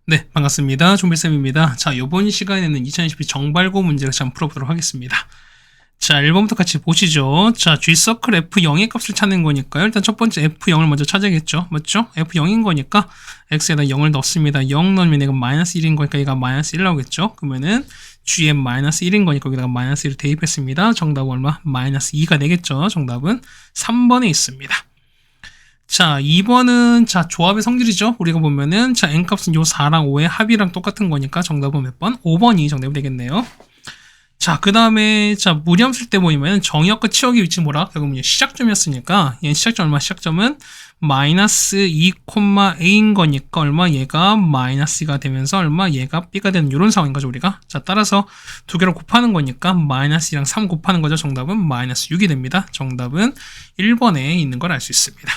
네, 반갑습니다. 좀비쌤입니다. 자, 이번 시간에는 2020 정발고 문제를 한번 풀어보도록 하겠습니다. 자, 1번부터 같이 보시죠. 자, G서클 F0의 값을 찾는 거니까요. 일단 첫 번째 F0을 먼저 찾아야겠죠. 맞죠? F0인 거니까 X에다 0을 넣습니다. 0 넣으면 얘가 마이너스 1인 거니까 얘가 마이너스 1 나오겠죠. 그러면은 Gm 마이너스 1인 거니까 여기다가 마이너스 1을 대입했습니다. 정답은 얼마? 마이너스 2가 되겠죠. 정답은 3번에 있습니다. 자, 2번은 자 조합의 성질이죠. 우리가 보면은 자 n값은 요 4랑 5의 합이랑 똑같은 거니까 정답은 몇 번? 5번이 정답이 되겠네요. 자, 그 다음에 자 무리함 쓸 때 보이면 정의역과 치역의 위치 뭐라? 결국은 시작점이었으니까 얘는 시작점 얼마? 시작점은 마이너스 2,a인 거니까 얼마? 얘가 마이너스가 되면서 얼마? 얘가 b가 되는 이런 상황인 거죠 우리가. 자, 따라서 두 개를 곱하는 거니까 마이너스 2랑 3 곱하는 거죠. 정답은 마이너스 6이 됩니다. 정답은 1번에 있는 걸 알 수 있습니다.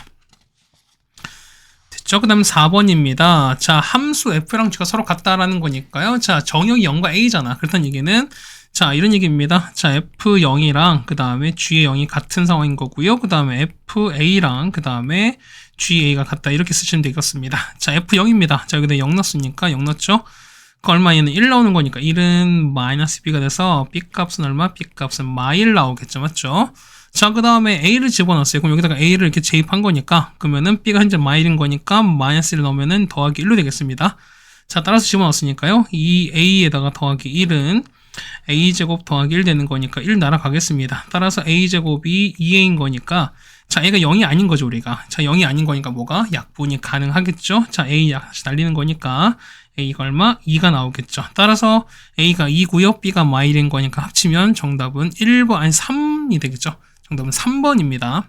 그 다음 4번입니다. 자, 함수 f랑 g가 서로 같다라는 거니까요. 자, 정역이 0과 a잖아. 그렇다는 얘기는 자, 이런 얘기입니다. 자, f0이랑 그 다음에 g의 0이 같은 상황인 거고요. 그 다음에 fa랑 그 다음에 ga가 같다. 이렇게 쓰시면 되겠습니다. 자, f0입니다. 자, 여기다 0 넣었으니까 0 넣었죠. 그 얼마 얘는 1 나오는 거니까 1은 마이너스 b가 돼서 b 값은 얼마? b 값은 마일 나오겠죠. 맞죠? 자, 그 다음에 a를 집어넣었어요. 그럼 여기다가 a를 이렇게 재입한 거니까 그러면은 b가 현재 마일인 거니까 마이너스를 넣으면은 더하기 1로 되겠습니다. 자, 따라서 집어넣었으니까요. 이 a에다가 더하기 1은 a제곱 더하기 1 되는 거니까 1 날아가겠습니다. 따라서 a제곱이 2a인 거니까 자, a가 0이 아닌 거죠 우리가. 자, 0이 아닌 거니까 뭐가? 약분이 가능하겠죠. 자, a 다시 날리는 거니까 a가 얼마? 2가 나오겠죠. 따라서 a가 2고요. b가 마일인 거니까 합치면 정답은 1번 아니 3이 되겠죠. 정답은 3번입니다.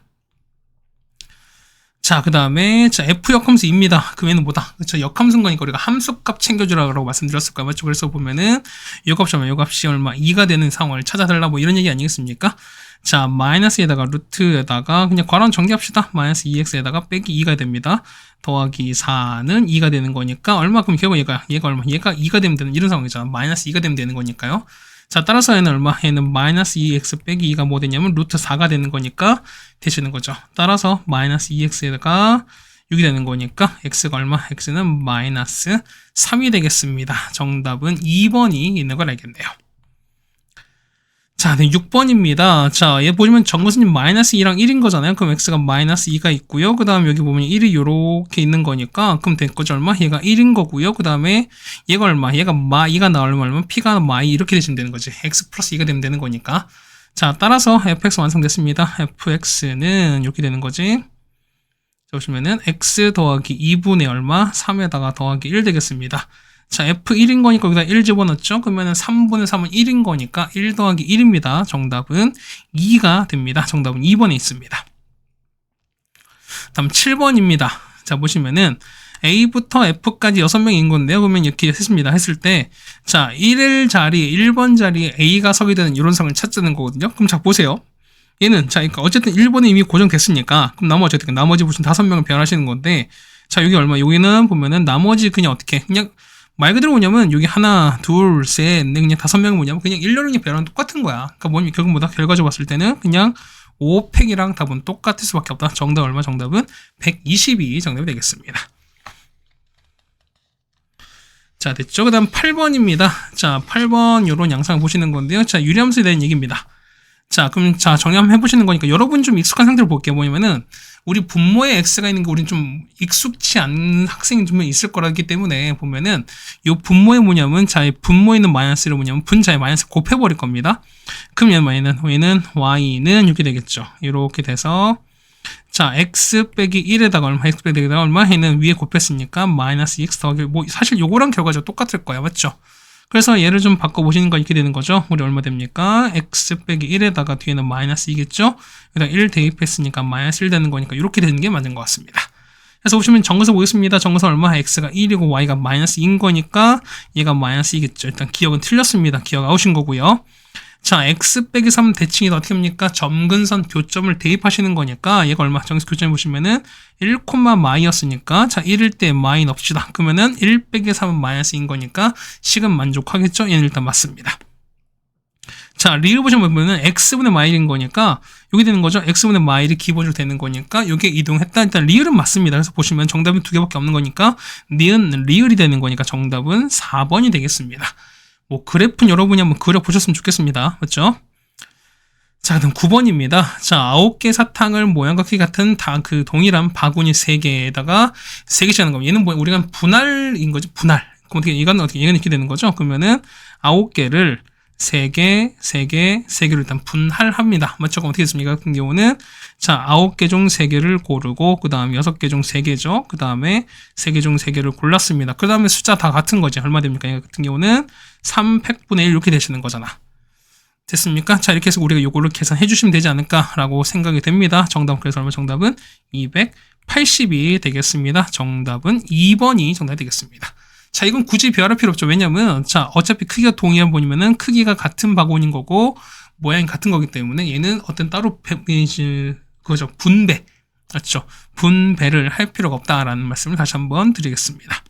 자, 그 다음에 자 f 역함수입니다. 그 외에는 뭐다? 그렇죠. 역함수인 거니까 우리가 함수값 챙겨주라고 말씀드렸을 거예요. 맞죠? 그래서 보면은 요 값이 얼마? 2가 되는 상황을 찾아달라 뭐 이런 얘기 아니겠습니까? 자, 마이너스에다가 루트에다가 그냥 괄호는 정리합시다. 마이너스 2x에다가 빼기 2가 됩니다. 더하기 4는 2가 되는 거니까 얼마큼 결국 얘가 얼마? 얘가 2가 되면 되는 이런 상황이잖아. 마이너스 2가 되면 되는 거니까요. 자, 따라서 얘는 얼마? 얘는 마이너스 2x 빼기 2가 뭐 되냐면 루트 4가 되는 거니까 되시는 거죠. 따라서 마이너스 2x에다가 6이 되는 거니까 x가 얼마? x는 마이너스 3이 되겠습니다. 정답은 2번이 있는 걸 알겠네요. 자, 네, 6번입니다. 자, 얘 보시면 정근수님 마이너스 2랑 1인 거잖아요. 그럼 x가 마이너스 2가 있고요. 그 다음에 여기 보면 1이 요렇게 있는 거니까 그럼 된 거죠. 얼마? 얘가 1인 거고요. 그 다음에 얘가 얼마? 얘가 마 2가 나오려면 p가 마 2 이렇게 되시면 되는 거지. x 플러스 2가 되면 되는 거니까. 자, 따라서 fx 완성됐습니다. fx는 이렇게 되는 거지. 자, 보시면은 x 더하기 2분의 얼마? 3에다가 더하기 1 되겠습니다. 자, f1인 거니까 여기다 1 집어넣었죠? 그러면은 3분의 3은 1인 거니까 1 더하기 1입니다. 정답은 2가 됩니다. 정답은 2번에 있습니다. 다음 7번입니다. 자, 보시면은 A부터 F까지 6명인 건데요. 그러면 이렇게 했습니다. 했을 때, 자, 1번 자리에 A가 서게 되는 이런 상을 찾자는 거거든요. 그럼 자, 보세요. 얘는, 자, 그러니까 어쨌든 1번은 이미 고정됐으니까, 그럼 나머지 무슨 5명을 배열하시는 건데, 자, 여기 얼마? 여기는 보면은 나머지 그냥 어떻게, 그냥 말 그대로 뭐냐면 여기 하나, 둘, 셋, 넷, 그냥 5명은 뭐냐면 그냥 1년이 배열은 똑같은 거야. 그러니까 뭐냐면 결국 뭐다? 결과적으로 봤을 때는 그냥 5팩이랑 답은 똑같을 수밖에 없다. 정답 얼마? 정답은 122 정답이 되겠습니다. 자, 됐죠? 그 다음 8번입니다. 자, 8번 요런 양상을 보시는 건데요. 자, 유리함수에 대한 얘기입니다. 자, 그럼 자, 정리 한번 해보시는 거니까 여러분 좀 익숙한 상태로 볼게요. 뭐냐면은 우리 분모에 x가 있는 거 우린 좀 익숙치 않은 학생이 좀 있을 거라기 때문에 보면은 요 분모에 뭐냐면 자, 분모에 있는 마이너스를 뭐냐면 분자에 마이너스 곱해버릴 겁니다. 그럼 얘는 y는 이렇게 되겠죠. 이렇게 돼서 자, x 빼기 1에다가 얼마? x 빼기 1에다가 얼마? 얘는 위에 곱했으니까 마이너스 x 더하기 뭐 사실 요거랑 결과적으로 똑같을 거야. 맞죠? 그래서 얘를 좀 바꿔보시는 거 이렇게 되는 거죠. 우리 얼마 됩니까? x 빼기 1에다가 뒤에는 마이너스 2겠죠? 여기다 1 대입했으니까 마이너스 1 되는 거니까 이렇게 되는 게 맞는 것 같습니다. 그래서 보시면 정근수 보겠습니다. 정근수 얼마? x가 1이고 y가 마이너스 2인 거니까 얘가 마이너스 2겠죠. 일단 기억은 틀렸습니다. 기억 아웃인 거고요. 자, x 빼기 3 대칭이 어떻게 합니까? 점근선 교점을 대입하시는 거니까 얘가 얼마? 정근수 교점을 보시면은 1, 마이였으니까 자, 1일 때 마이 넣읍시다. 그러면은 1 빼기 3은 마이너스인 거니까 식은 만족하겠죠? 얘는 일단 맞습니다. 자, 리을 보시면 x분의 마일인 거니까 여기 되는 거죠. x분의 마일이 기본으로 되는 거니까 여기에 이동했다. 일단 리을은 맞습니다. 그래서 보시면 정답은 두 개밖에 없는 거니까 니은 리을이 되는 거니까 정답은 4번이 되겠습니다. 뭐 그래프는 여러분이 한번 그려보셨으면 좋겠습니다. 맞죠? 자, 그다음 9번입니다. 자, 9개 사탕을 모양과 크기 같은 다 그 동일한 바구니 3개에다가 3개씩 하는 겁니다. 얘는 뭐 우리가 분할인 거죠. 분할. 그럼 어떻게 이건 이렇게 되는 거죠? 그러면은 9개를 3개, 3개, 3개를 일단 분할합니다. 맞죠? 그럼 어떻게 됐습니까? 같은 경우는 자, 9개 중 3개를 고르고 그 다음에 6개 중 3개죠. 그 다음에 3개 중 3개를 골랐습니다. 그 다음에 숫자 다 같은 거지. 얼마 됩니까? 이 같은 경우는 300분의 1 이렇게 되시는 거잖아. 됐습니까? 자, 이렇게 해서 우리가 요거를 계산해 주시면 되지 않을까라고 생각이 됩니다. 정답, 그래서 얼마 정답은 280이 되겠습니다. 정답은 2번이 정답이 되겠습니다. 자, 이건 굳이 배열할 필요 없죠. 왜냐면, 자, 어차피 크기가 동일한 분이면은 크기가 같은 바구니인 거고, 모양이 같은 거기 때문에 얘는 어떤 따로 그거죠. 분배. 맞죠? 분배를 할 필요가 없다라는 말씀을 다시 한번 드리겠습니다.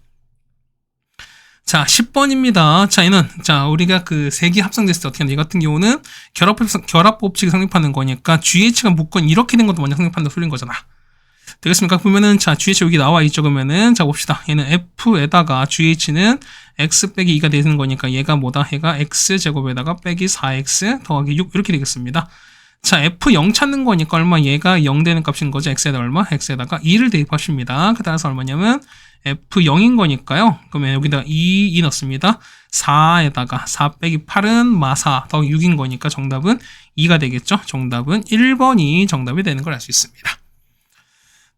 자, 10번입니다. 자, 얘는, 자, 우리가 그 세 개 합성됐을 때 어떻게 하냐. 이 같은 경우는 결합 법칙이 성립하는 거니까 GH가 묶은 이렇게 된 것도 먼저 성립한다 소리인 거잖아. 되겠습니까? 보면은, 자, GH 여기 나와 있죠. 그러면은, 자, 봅시다. 얘는 F에다가 GH는 X 빼기 2가 되는 거니까 얘가 뭐다? 얘가 X제곱에다가 빼기 4X 더하기 6 이렇게 되겠습니다. 자, F0 찾는 거니까 얼마? 얘가 0 되는 값인 거죠. X에다 얼마? X에다가 2를 대입하십니다. 그 따라서 얼마냐면 F0인 거니까요. 그러면 여기다가 2 넣습니다. 4에다가 4 빼기 8은 마4 더하기 6인 거니까 정답은 2가 되겠죠. 정답은 1번이 정답이 되는 걸 알 수 있습니다.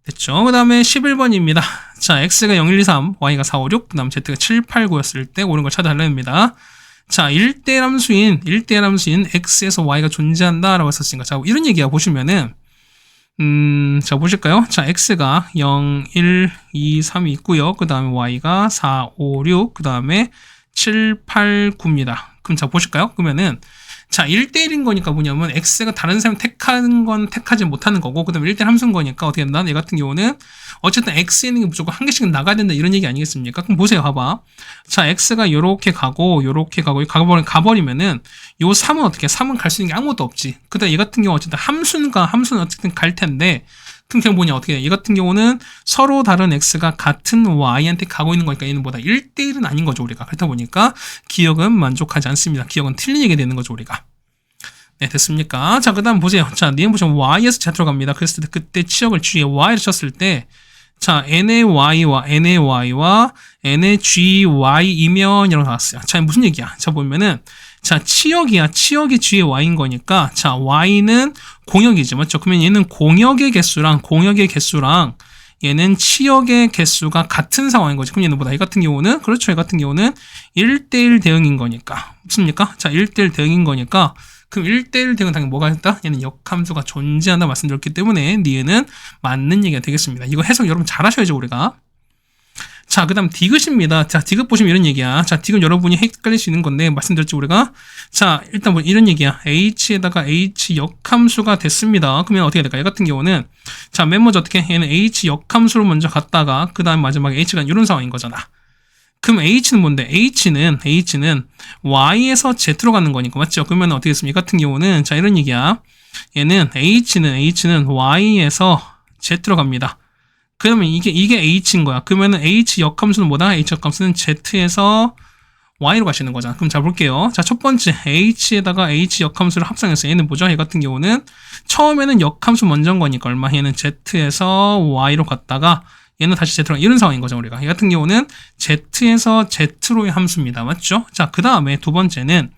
됐죠. 그 다음에 11번입니다. 자, X가 0, 1, 2, 3, Y가 4, 5, 6, 그 다음 Z가 7, 8, 9였을 때 옳은 걸 찾아달라 합니다. 자, 1대 함수인 X에서 Y가 존재한다 라고 했었으니까, 자, 이런 얘기야 보시면은, 자, 보실까요? 자, X가 0, 1, 2, 3이 있고요. 그 다음에 Y가 4, 5, 6, 그 다음에 7, 8, 9입니다. 그럼 자, 보실까요? 그러면은, 자, 1대1인 거니까 뭐냐면 X가 다른 사람이 택하는 건 택하지 못하는 거고 그 다음에 1대1 함수인 거니까 어떻게 된다? 얘 같은 경우는 어쨌든 X에는 무조건 한 개씩은 나가야 된다 이런 얘기 아니겠습니까? 그럼 보세요. 봐봐. 자, X가 요렇게 가고 가버리면은 요 3은 어떻게 3은 갈 수 있는 게 아무것도 없지. 그 다음에 얘 같은 경우 어쨌든 함수는 어쨌든 갈 텐데 그럼 그냥 뭐냐 어떻게 돼? 얘 같은 경우는 서로 다른 X가 같은 Y한테 가고 있는 거니까 얘는 뭐다? 1대1은 아닌 거죠 우리가. 그렇다 보니까 기억은 만족하지 않습니다. 기억은 틀린 얘기 되는 거죠 우리가. 네, 됐습니까? 자, 그 다음 보세요. 자, 니은 보시면 Y에서 Z로 갑니다. 그랬을 때 그때 치역을 G에 Y를 쳤을 때 자, N의 Y와 N의 Y와 N의 GY이면 이라고 나왔어요. 자, 무슨 얘기야? 자, 보면은 자, 치역이 G의 Y인 거니까 자, Y는 공역이지 맞죠? 그러면 얘는 공역의 개수랑 얘는 치역의 개수가 같은 상황인 거지. 그럼 얘는 뭐다? 이 같은 경우는 그렇죠. 이 같은 경우는 1대1 대응인 거니까 맞습니까? 자, 1대1 대응인 거니까 그럼 1대1 대응은 당연히 뭐가 있다? 얘는 역함수가 존재한다 말씀드렸기 때문에 니은은 맞는 얘기가 되겠습니다. 이거 해석 여러분 잘 하셔야죠 우리가. 자, 그 다음 디귿입니다. 자, 디귿 보시면 이런 얘기야. 자, 디귿 여러분이 헷갈릴 수 있는 건데 말씀드렸죠 우리가. 자, 일단 뭐 이런 얘기야. H에다가 H 역함수가 됐습니다. 그러면 어떻게 될까? 얘 같은 경우는 자, 맨 먼저 어떻게 얘는 H 역함수로 먼저 갔다가 그 다음 마지막에 H가 이런 상황인 거잖아. 그럼 H는 뭔데? H는 Y에서 Z로 가는 거니까 맞죠? 그러면 어떻게 됐습니까? 이 같은 경우는 자, 이런 얘기야. 얘는 H는 Y에서 Z로 갑니다. 그러면 이게 H인 거야. 그러면은 H 역함수는 뭐다? H 역함수는 Z에서 Y로 가시는 거잖아. 그럼 자, 볼게요. 자, 첫 번째 H에다가 H 역함수를 합성해서 얘는 뭐죠? 얘 같은 경우는 처음에는 역함수 먼저인 거니까 얼마? 얘는 Z에서 Y로 갔다가 얘는 다시 Z로 이런 상황인 거죠, 우리가. 얘 같은 경우는 Z에서 Z로의 함수입니다. 맞죠? 자, 그 다음에 두 번째는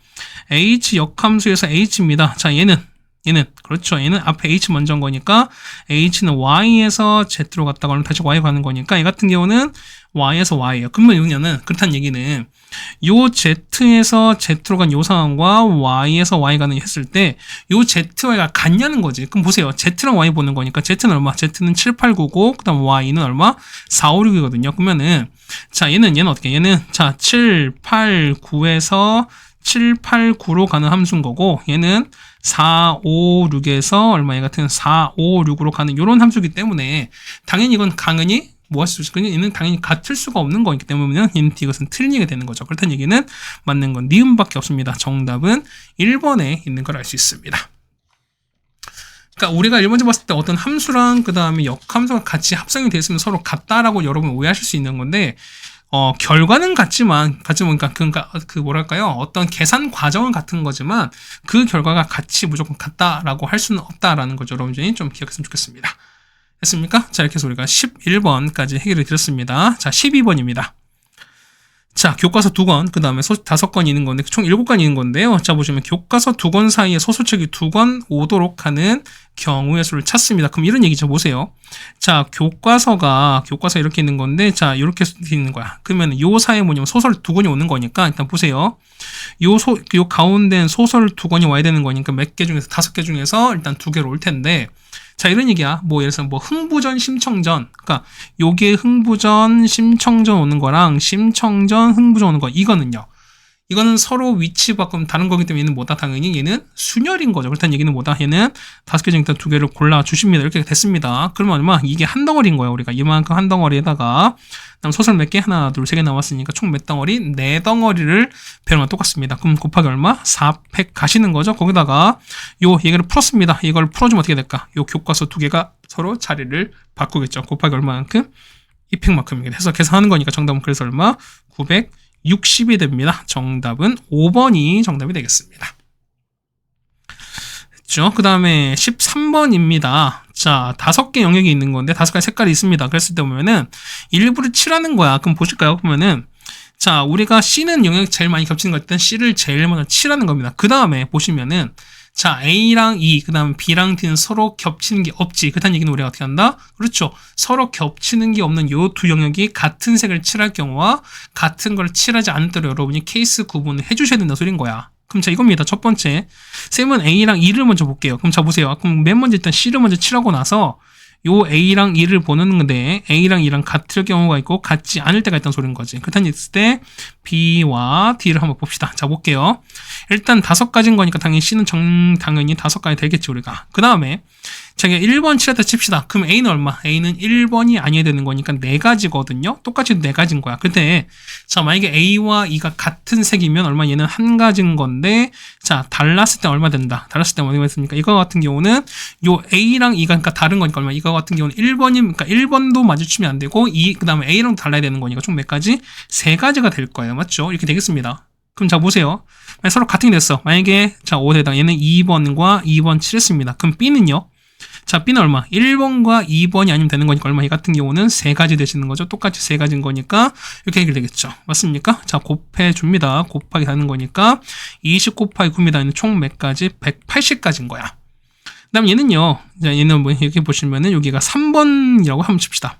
H 역함수에서 H입니다. 자, 얘는 그렇죠. 얘는 앞에 H 먼저인 거니까 H는 Y에서 Z로 갔다가 그러면 다시 Y로 가는 거니까 얘 같은 경우는 Y에서 Y예요. 그러면 여기는 그렇다는 얘기는 요 Z에서 Z로 간 요 상황과 Y에서 Y 가는 했을 때 요 ZY가 같냐는 거지. 그럼 보세요. Z랑 Y 보는 거니까 Z는 얼마? Z는 7, 8, 9고 그 다음 Y는 얼마? 4, 5, 6이거든요. 그러면은 자, 얘는 어떻게? 얘는 자, 7, 8, 9에서 7, 8, 9로 가는 함수인 거고 얘는 4, 5, 6에서 얼마? 얘 같은 4, 5, 6으로 가는 이런 함수이기 때문에 당연히 이건 뭐 할 수 있을까? 얘는 당연히 같을 수가 없는 거기 때문에 얘는 이것은 틀린 얘기가 되는 거죠. 그렇다는 얘기는 맞는 건 니은밖에 없습니다. 정답은 1번에 있는 걸 알 수 있습니다. 그러니까 우리가 1번째 봤을 때 어떤 함수랑 그 다음에 역함수가 같이 합성이 됐으면 서로 같다라고 여러분 오해하실 수 있는 건데 결과는 같지만 그러니까 그 뭐랄까요? 어떤 계산 과정은 같은 거지만 그 결과가 같이 무조건 같다라고 할 수는 없다라는 거죠. 여러분들이 좀 기억했으면 좋겠습니다. 됐습니까? 자, 이렇게 해서 우리가 11번까지 해결을 드렸습니다. 자, 12번입니다. 자, 교과서 2권, 그 다음에 5권 있는 건데, 총 7권 있는 건데요. 자, 보시면 교과서 2권 사이에 소수책이 2권 오도록 하는 경우의 수를 찾습니다. 그럼 이런 얘기죠. 보세요. 자, 교과서 이렇게 있는 건데, 자, 이렇게 있는 거야. 그러면 요 사이에 뭐냐면 소설 2권이 오는 거니까, 일단 보세요. 요 가운데는 소설 2권이 와야 되는 거니까 몇 개 중에서, 5개 중에서 일단 2개로 올 텐데, 자, 이런 얘기야. 뭐, 예를 들어서, 흥부전, 심청전. 그러니까, 요게 흥부전, 심청전 오는 거랑, 심청전, 흥부전 오는 거. 이거는 서로 위치 바꾸면 다른 거기 때문에 얘는 뭐다? 당연히 얘는 순열인 거죠. 그렇다는 얘기는 뭐다? 얘는 5개 중에 일단 2개를 골라주십니다. 이렇게 됐습니다. 그러면 얼마? 이게 한 덩어리인 거예요. 우리가 이만큼 한 덩어리에다가, 그다음 소설 몇 개? 하나, 둘, 3개 나왔으니까 총 몇 덩어리? 4덩어리를 배우면 똑같습니다. 그럼 곱하기 얼마? 4팩 가시는 거죠. 거기다가 요 얘기를 풀었습니다. 이걸 풀어주면 어떻게 될까? 요 교과서 2개가 서로 자리를 바꾸겠죠. 곱하기 얼마만큼? 2팩만큼. 해서 계산하는 거니까 정답은 그래서 얼마? 960이 됩니다. 정답은 5번이 정답이 되겠습니다. 됐죠? 그 다음에 13번입니다. 자, 5개 영역이 있는 건데 5가지 색깔이 있습니다. 그랬을 때 보면은 일부를 칠하는 거야. 그럼 보실까요? 보면은 자, 우리가 C는 영역이 제일 많이 겹치는 거 일단 C를 제일 먼저 칠하는 겁니다. 그 다음에 보시면은 자, A랑 E, 그 다음에 B랑 D는 서로 겹치는 게 없지. 그렇다는 얘기는 우리가 어떻게 한다? 그렇죠. 서로 겹치는 게 없는 요 두 영역이 같은 색을 칠할 경우와 같은 걸 칠하지 않도록 여러분이 케이스 구분을 해주셔야 된다는 소린 거야. 그럼 자, 이겁니다. 첫 번째. 쌤은 A랑 E를 먼저 볼게요. 그럼 자, 보세요. 그럼 맨 먼저 일단 C를 먼저 칠하고 나서 요 A랑 E를 보는 건데 A랑 E랑 같을 경우가 있고 같지 않을 때가 있다는 소리인 거지. 그렇다는 있을 때 B와 D를 한번 봅시다. 자, 볼게요. 일단 5가지인 거니까 당연히 C는 당연히 5가지 되겠지 우리가. 그 다음에 자기가 1번 칠했다 칩시다. 그럼 A는 얼마? A는 1번이 아니어야 되는 거니까 4가지거든요. 똑같이 4가지인 거야. 근데 자, 만약에 A와 E가 같은 색이면 얼마? 얘는 1가지인 건데 자, 달랐을 때 얼마 된다? 달랐을 때 얼마 됐습니까? 이거 같은 경우는 요 A랑 E가 그러니까 다른 거니까 얼마? 이거 같은 경우는 1번이면 그러니까 1번도 마주치면 안 되고 그 다음에 A랑 달라야 되는 거니까 총 몇 가지? 3가지가 될 거예요. 맞죠? 이렇게 되겠습니다. 그럼 자, 보세요. 서로 같은 게 됐어. 만약에 자, 5에다 얘는 2번과 2번 칠했습니다. 그럼 B는요? 자, B는 얼마? 1번과 2번이 아니면 되는 거니까 얼마? 이 같은 경우는 3가지 되시는 거죠. 똑같이 3가지인 거니까 이렇게 해결되겠죠. 맞습니까? 자, 곱해줍니다. 곱하기 하는 거니까 20 곱하기 9입니다. 얘는 총 몇 가지? 180가지인 거야. 그 다음 얘는요. 자, 얘는 뭐 이렇게 보시면은 여기가 3번이라고 한번 칩시다.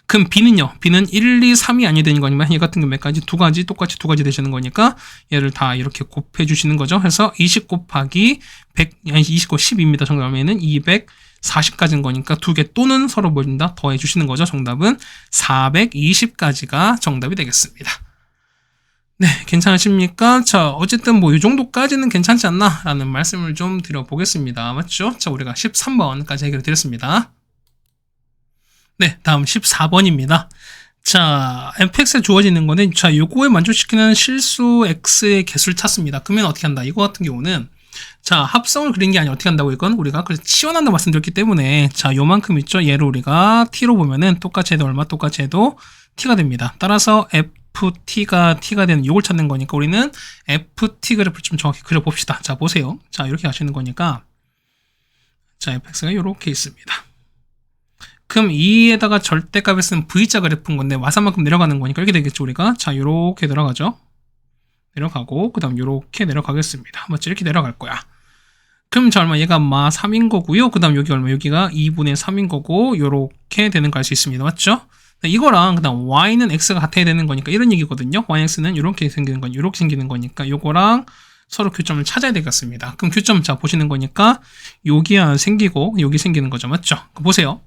그럼 B는요. B는 1, 2, 3이 아니어야 되는 거니까 얘 같은 경우 몇 가지? 2가지, 똑같이 2가지 되시는 거니까 얘를 다 이렇게 곱해 주시는 거죠. 그래서 20 곱하기 20 곱하기 10입니다. 정답에는 240가지인 거니까 2개 또는 서로 뭐준다? 더해 주시는 거죠. 정답은 420가지가 정답이 되겠습니다. 네, 괜찮으십니까? 자, 어쨌든 뭐 이 정도까지는 괜찮지 않나? 라는 말씀을 좀 드려보겠습니다. 맞죠? 자, 우리가 13번까지 해결해 드렸습니다. 네, 다음 14번입니다. 자, fx에 주어지는 거는 자, 요거에 만족시키는 실수 x의 개수를 찾습니다. 그러면 어떻게 한다? 이거 같은 경우는 자, 합성을 그린 게 아니라 어떻게 한다고 이건 우리가 그래서 치환한다고 말씀드렸기 때문에 자, 요만큼 있죠? 얘를 우리가 t로 보면은 똑같이 해도 얼마 똑같이 해도 t가 됩니다. 따라서 ft가 t가 되는 요걸 찾는 거니까 우리는 ft 그래프를 좀 정확히 그려봅시다. 자, 보세요. 자, 이렇게 하시는 거니까 자, fx가 이렇게 있습니다. 그럼 이에다가 절대값을 쓴 V자 그래프인 건데 마사만큼 내려가는 거니까 이렇게 되겠죠 우리가. 자, 요렇게 내려가죠. 내려가고 그 다음 요렇게 내려가겠습니다. 맞죠? 이렇게 내려갈 거야. 그럼 자, 얼마? 얘가 마 3인 거고요. 그 다음 여기 얼마? 여기가 2분의 3인 거고 요렇게 되는 거 알 수 있습니다. 맞죠? 이거랑 그 다음 y는 x가 같아야 되는 거니까 이런 얘기거든요. yx는 이렇게 생기는 건 이렇게 생기는 거니까 요거랑 서로 교점을 찾아야 되겠습니다. 그럼 교점 자 보시는 거니까 여기 하나 생기고 여기 생기는 거죠. 맞죠? 보세요.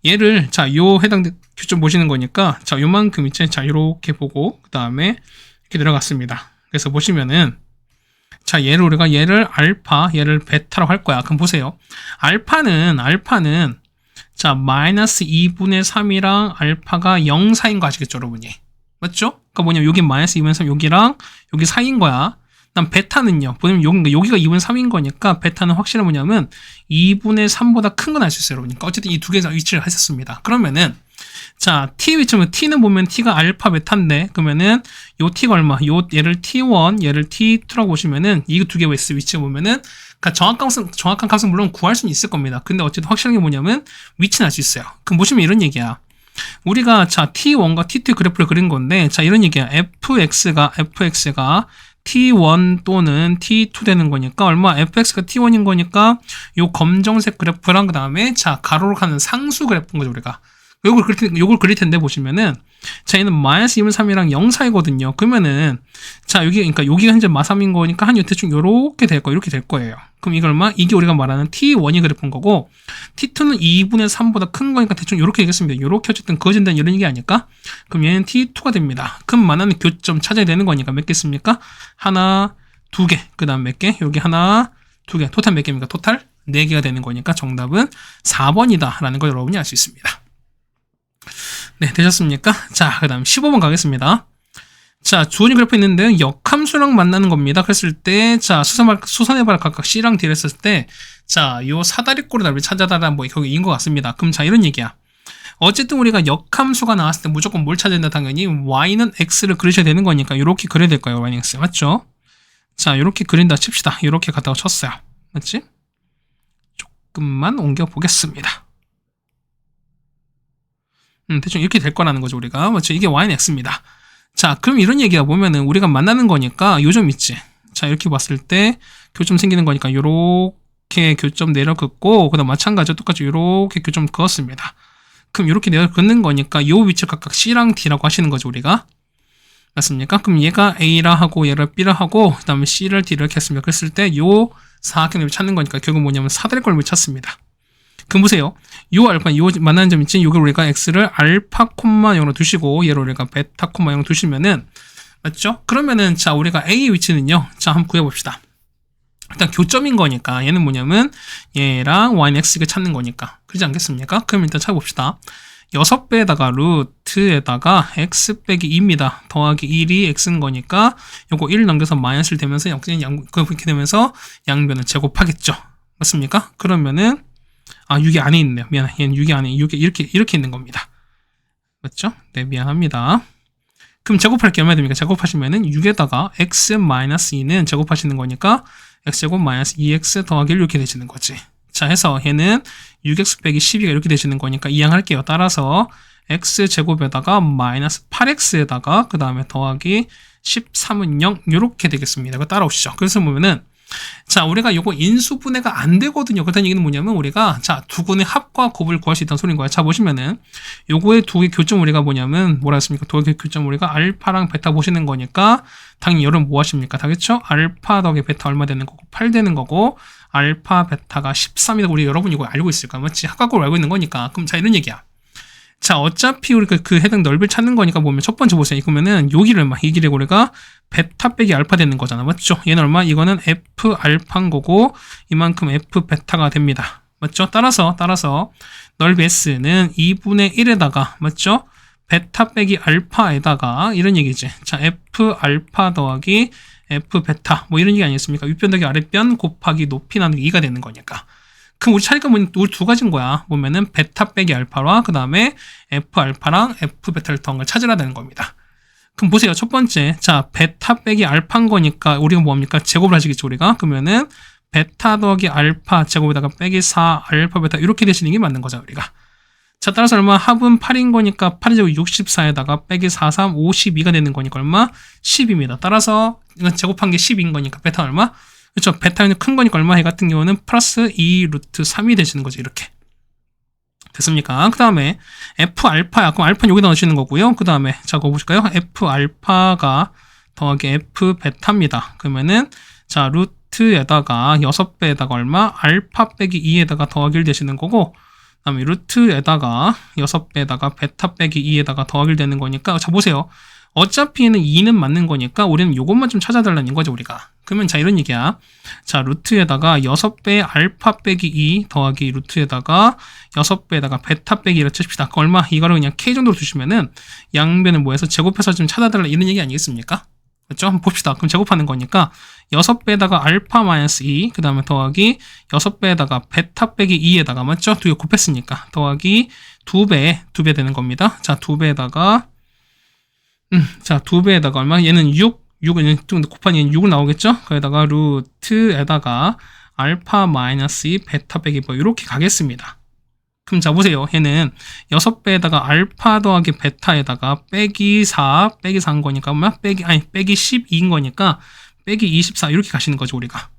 얘를 자, 요 해당 교점 보시는 거니까 자, 요만큼 있지. 자, 요렇게 보고 그 다음에 이렇게 내려갔습니다. 그래서 보시면은 자, 우리가 얘를 알파, 얘를 베타라고 할 거야. 그럼 보세요. 알파는 자, 마이너스 2분의 3이랑 알파가 0 사이인 거 아시겠죠, 여러분이? 맞죠? 그러니까 뭐냐면 여기 마이너스 2분의 3, 여기랑 여기 사이인 거야. 그다음 베타는요. 보면 여기가 2분의 3인 거니까 베타는 확실히 뭐냐면 2분의 3보다 큰 건 알 수 있어요, 여러분. 그러니까 어쨌든 이 두 개에서 위치를 했었습니다. 그러면은 자, t 위치면 t는 보면 t가 알파 베타인데 그러면은 요 t가 얼마? 요 얘를 t1, 얘를 t2라고 보시면은 이 두 개의 위치에 보면은 그러니까 정확한 값은 물론 구할 수는 있을 겁니다. 근데 어쨌든 확실한 게 뭐냐면 위치는 알 수 있어요. 그럼 보시면 이런 얘기야. 우리가 자 t1과 t2 그래프를 그린 건데 자 이런 얘기야. fx가 t1 또는 t2 되는 거니까 얼마? fx가 t1인 거니까 요 검정색 그래프랑 그 다음에 자 가로로 가는 상수 그래프인 거죠 우리가. 요걸 그릴 텐데 보시면은 자 얘는 마이너스 2분의 3이랑 0 사이거든요. 그러면은 자 그러니까 여기가 현재 마3인 거니까 한 대충 요렇게 될 거예요. 이렇게 될 거예요. 그럼 이거 얼마? 이게 우리가 말하는 t1이 그래프인 거고 t2는 2분의 3보다 큰 거니까 대충 요렇게 되겠습니다. 요렇게 어쨌든 그어진다는 이런 얘기 아닐까? 그럼 얘는 t2가 됩니다. 그럼 만나는 교점 찾아야 되는 거니까 몇 개습니까? 하나, 두 개. 그 다음 몇 개? 여기 하나, 두 개. 토탈 몇 개입니까? 토탈 4개가 되는 거니까 정답은 4번이다 라는 걸 여러분이 알 수 있습니다. 네, 되셨습니까? 자, 그 다음 15번 가겠습니다. 자, 주어진 그래프 있는데 역함수랑 만나는 겁니다. 그랬을 때, 자, 수선해봐라 각각 C랑 D를 했을 때, 자, 요 사다리꼴의 넓이 찾아달라 뭐 거기인 것 같습니다. 그럼 자, 이런 얘기야. 어쨌든 우리가 역함수가 나왔을 때 무조건 뭘 찾아야 된다? 당연히 Y는 X를 그리셔야 되는 거니까 이렇게 그려야 될 거예요. Y는 X. 맞죠? 자, 이렇게 그린다 칩시다. 이렇게 갖다가 쳤어요. 맞지? 조금만 옮겨보겠습니다. 대충 이렇게 될 거라는 거죠, 우리가. 맞죠? 이게 Y는 X입니다. 자, 그럼 이런 얘기가 보면은 우리가 만나는 거니까 요점 있지. 자, 이렇게 봤을 때 교점 생기는 거니까 요렇게 교점 내려 긋고, 그 다음 마찬가지로 똑같이 요렇게 교점 그었습니다. 그럼 요렇게 내려 긋는 거니까 요 위치를 각각 C랑 D라고 하시는 거죠, 우리가. 맞습니까? 그럼 얘가 A라 하고 얘를 B라 하고, 그 다음에 C를 D를 이렇게 했습니다. 그랬을 때 요 사각형을 찾는 거니까 결국 뭐냐면 사다리꼴을 찾습니다. 그럼 보세요. 요 알파, 요 만나는 점 있지? 요걸 우리가 x를 알파 콤마 0으로 두시고 얘를 우리가 베타 콤마 0으로 두시면은 맞죠? 그러면은 자 우리가 A의 위치는요. 자 한번 구해봅시다. 일단 교점인 거니까 얘는 뭐냐면 얘랑 y는 x를 찾는 거니까 그러지 않겠습니까? 그럼 일단 찾아봅시다. 6배에다가 루트에다가 x 빼기 2입니다. 더하기 1이 x인 거니까 요거 1 넘겨서 마이너스를 되면서 그렇게 되면서 양변을 제곱하겠죠. 맞습니까? 그러면은 6이 안에 있네요. 미안해. 얘는 6이 안에 6이 이렇게 있는 겁니다. 맞죠? 네, 미안합니다. 그럼 제곱할 게 얼마 됩니까? 제곱하시면은 6에다가 x-2는 제곱하시는 거니까 x제곱 마이너스 2x 더하기 1 이렇게 되시는 거지. 자, 해서 얘는 6x 빼기 12가 이렇게 되시는 거니까 이항할게요. 따라서 x제곱에다가 마이너스 8x에다가 그 다음에 더하기 13은 0 이렇게 되겠습니다. 이거 따라오시죠. 그래서 보면은 자, 우리가 요거 인수분해가 안 되거든요. 그렇다는 얘기는 뭐냐면 우리가 자, 두 군의 합과 곱을 구할 수 있다는 소리인 거야. 자, 보시면은 요거의 두 개 교점 우리가 뭐냐면 뭐라 했습니까? 두 개 교점 우리가 알파랑 베타 보시는 거니까 당연히 여러분 뭐 하십니까? 다겠죠? 알파 더하기 베타 얼마 되는 거고 8 되는 거고 알파 베타가 13이다. 우리 여러분 이거 알고 있을까? 맞지? 합과 곱을 알고 있는 거니까. 그럼 자, 이런 얘기야. 자, 어차피 우리가 그 해당 넓이를 찾는 거니까 보면 첫 번째 보세요. 그러면은 요 길을 이 길에 우리가 베타 빼기 알파 되는 거잖아. 맞죠? 얘는 얼마? 이거는 F 알파인 거고 이만큼 F 베타가 됩니다. 맞죠? 따라서 넓이 S는 2분의 1에다가 맞죠? 베타 빼기 알파에다가 이런 얘기지. 자, F 알파 더하기 F 베타 뭐 이런 얘기 아니겠습니까? 윗변 더하기 아랫변 곱하기 높이 나누기 2가 되는 거니까. 그럼 우리 차이가 우리 두 가지인 거야. 보면은 베타 빼기 알파와 그 다음에 F 알파랑 F 베타를 더한 걸 찾으라 되는 겁니다. 그럼 보세요. 첫 번째, 자 베타 빼기 알파인 거니까 우리가 뭡니까? 제곱을 하시겠죠 우리가. 그러면은 베타 더하기 알파 제곱에다가 빼기 4 알파 베타 이렇게 되시는 게 맞는 거죠 우리가. 자 따라서 얼마? 합은 8인 거니까 8의 제곱 64에다가 빼기 4, 3, 52가 되는 거니까 얼마? 10입니다. 따라서 이건 제곱한 게 10인 거니까 베타 얼마? 그렇죠. 베타는 큰 거니까 얼마? 해 같은 경우는 플러스 2 루트 3이 되시는 거죠. 이렇게. 됐습니까? 그 다음에 F 알파야. 그럼 알파는 여기다 넣으시는 거고요. 그 다음에 자, 그거 보실까요? F 알파가 더하기 F 베타입니다. 그러면은 자, 루트에다가 6배에다가 얼마? 알파 빼기 2에다가 더하기 1 되시는 거고 그 다음에 루트에다가 6배에다가 베타 빼기 2에다가 더하기 1 되는 거니까 자, 보세요. 어차피 얘는 2는 맞는 거니까 우리는 요것만 좀 찾아달라는 거죠, 우리가. 그러면 자 이런 얘기야. 자 루트에다가 6배 알파 빼기 2 더하기 루트에다가 6배에다가 베타 빼기 1을 칩시다. 그 얼마? 이거를 그냥 k 정도로 두시면은 양변을 뭐 해서 제곱해서 좀 찾아달라 이런 얘기 아니겠습니까? 그렇죠? 한번 봅시다. 그럼 제곱하는 거니까 6배에다가 알파 마이너스 2, 그 다음에 더하기 6배에다가 베타 빼기 2에다가 맞죠? 두 개 곱했으니까 더하기 2배 되는 겁니다. 자 2배에다가 자 2배에다가 얼마? 얘는 6은 좀 곱하니 얘는 6을 나오겠죠? 거기다가 루트에다가 알파 마이너스 2 베타 빼기 뭐 이렇게 가겠습니다. 그럼 자 보세요. 얘는 6배에다가 알파 더하기 베타에다가 빼기 4인 거니까 얼마? 빼기 12인 거니까 빼기 24 이렇게 가시는 거죠 우리가.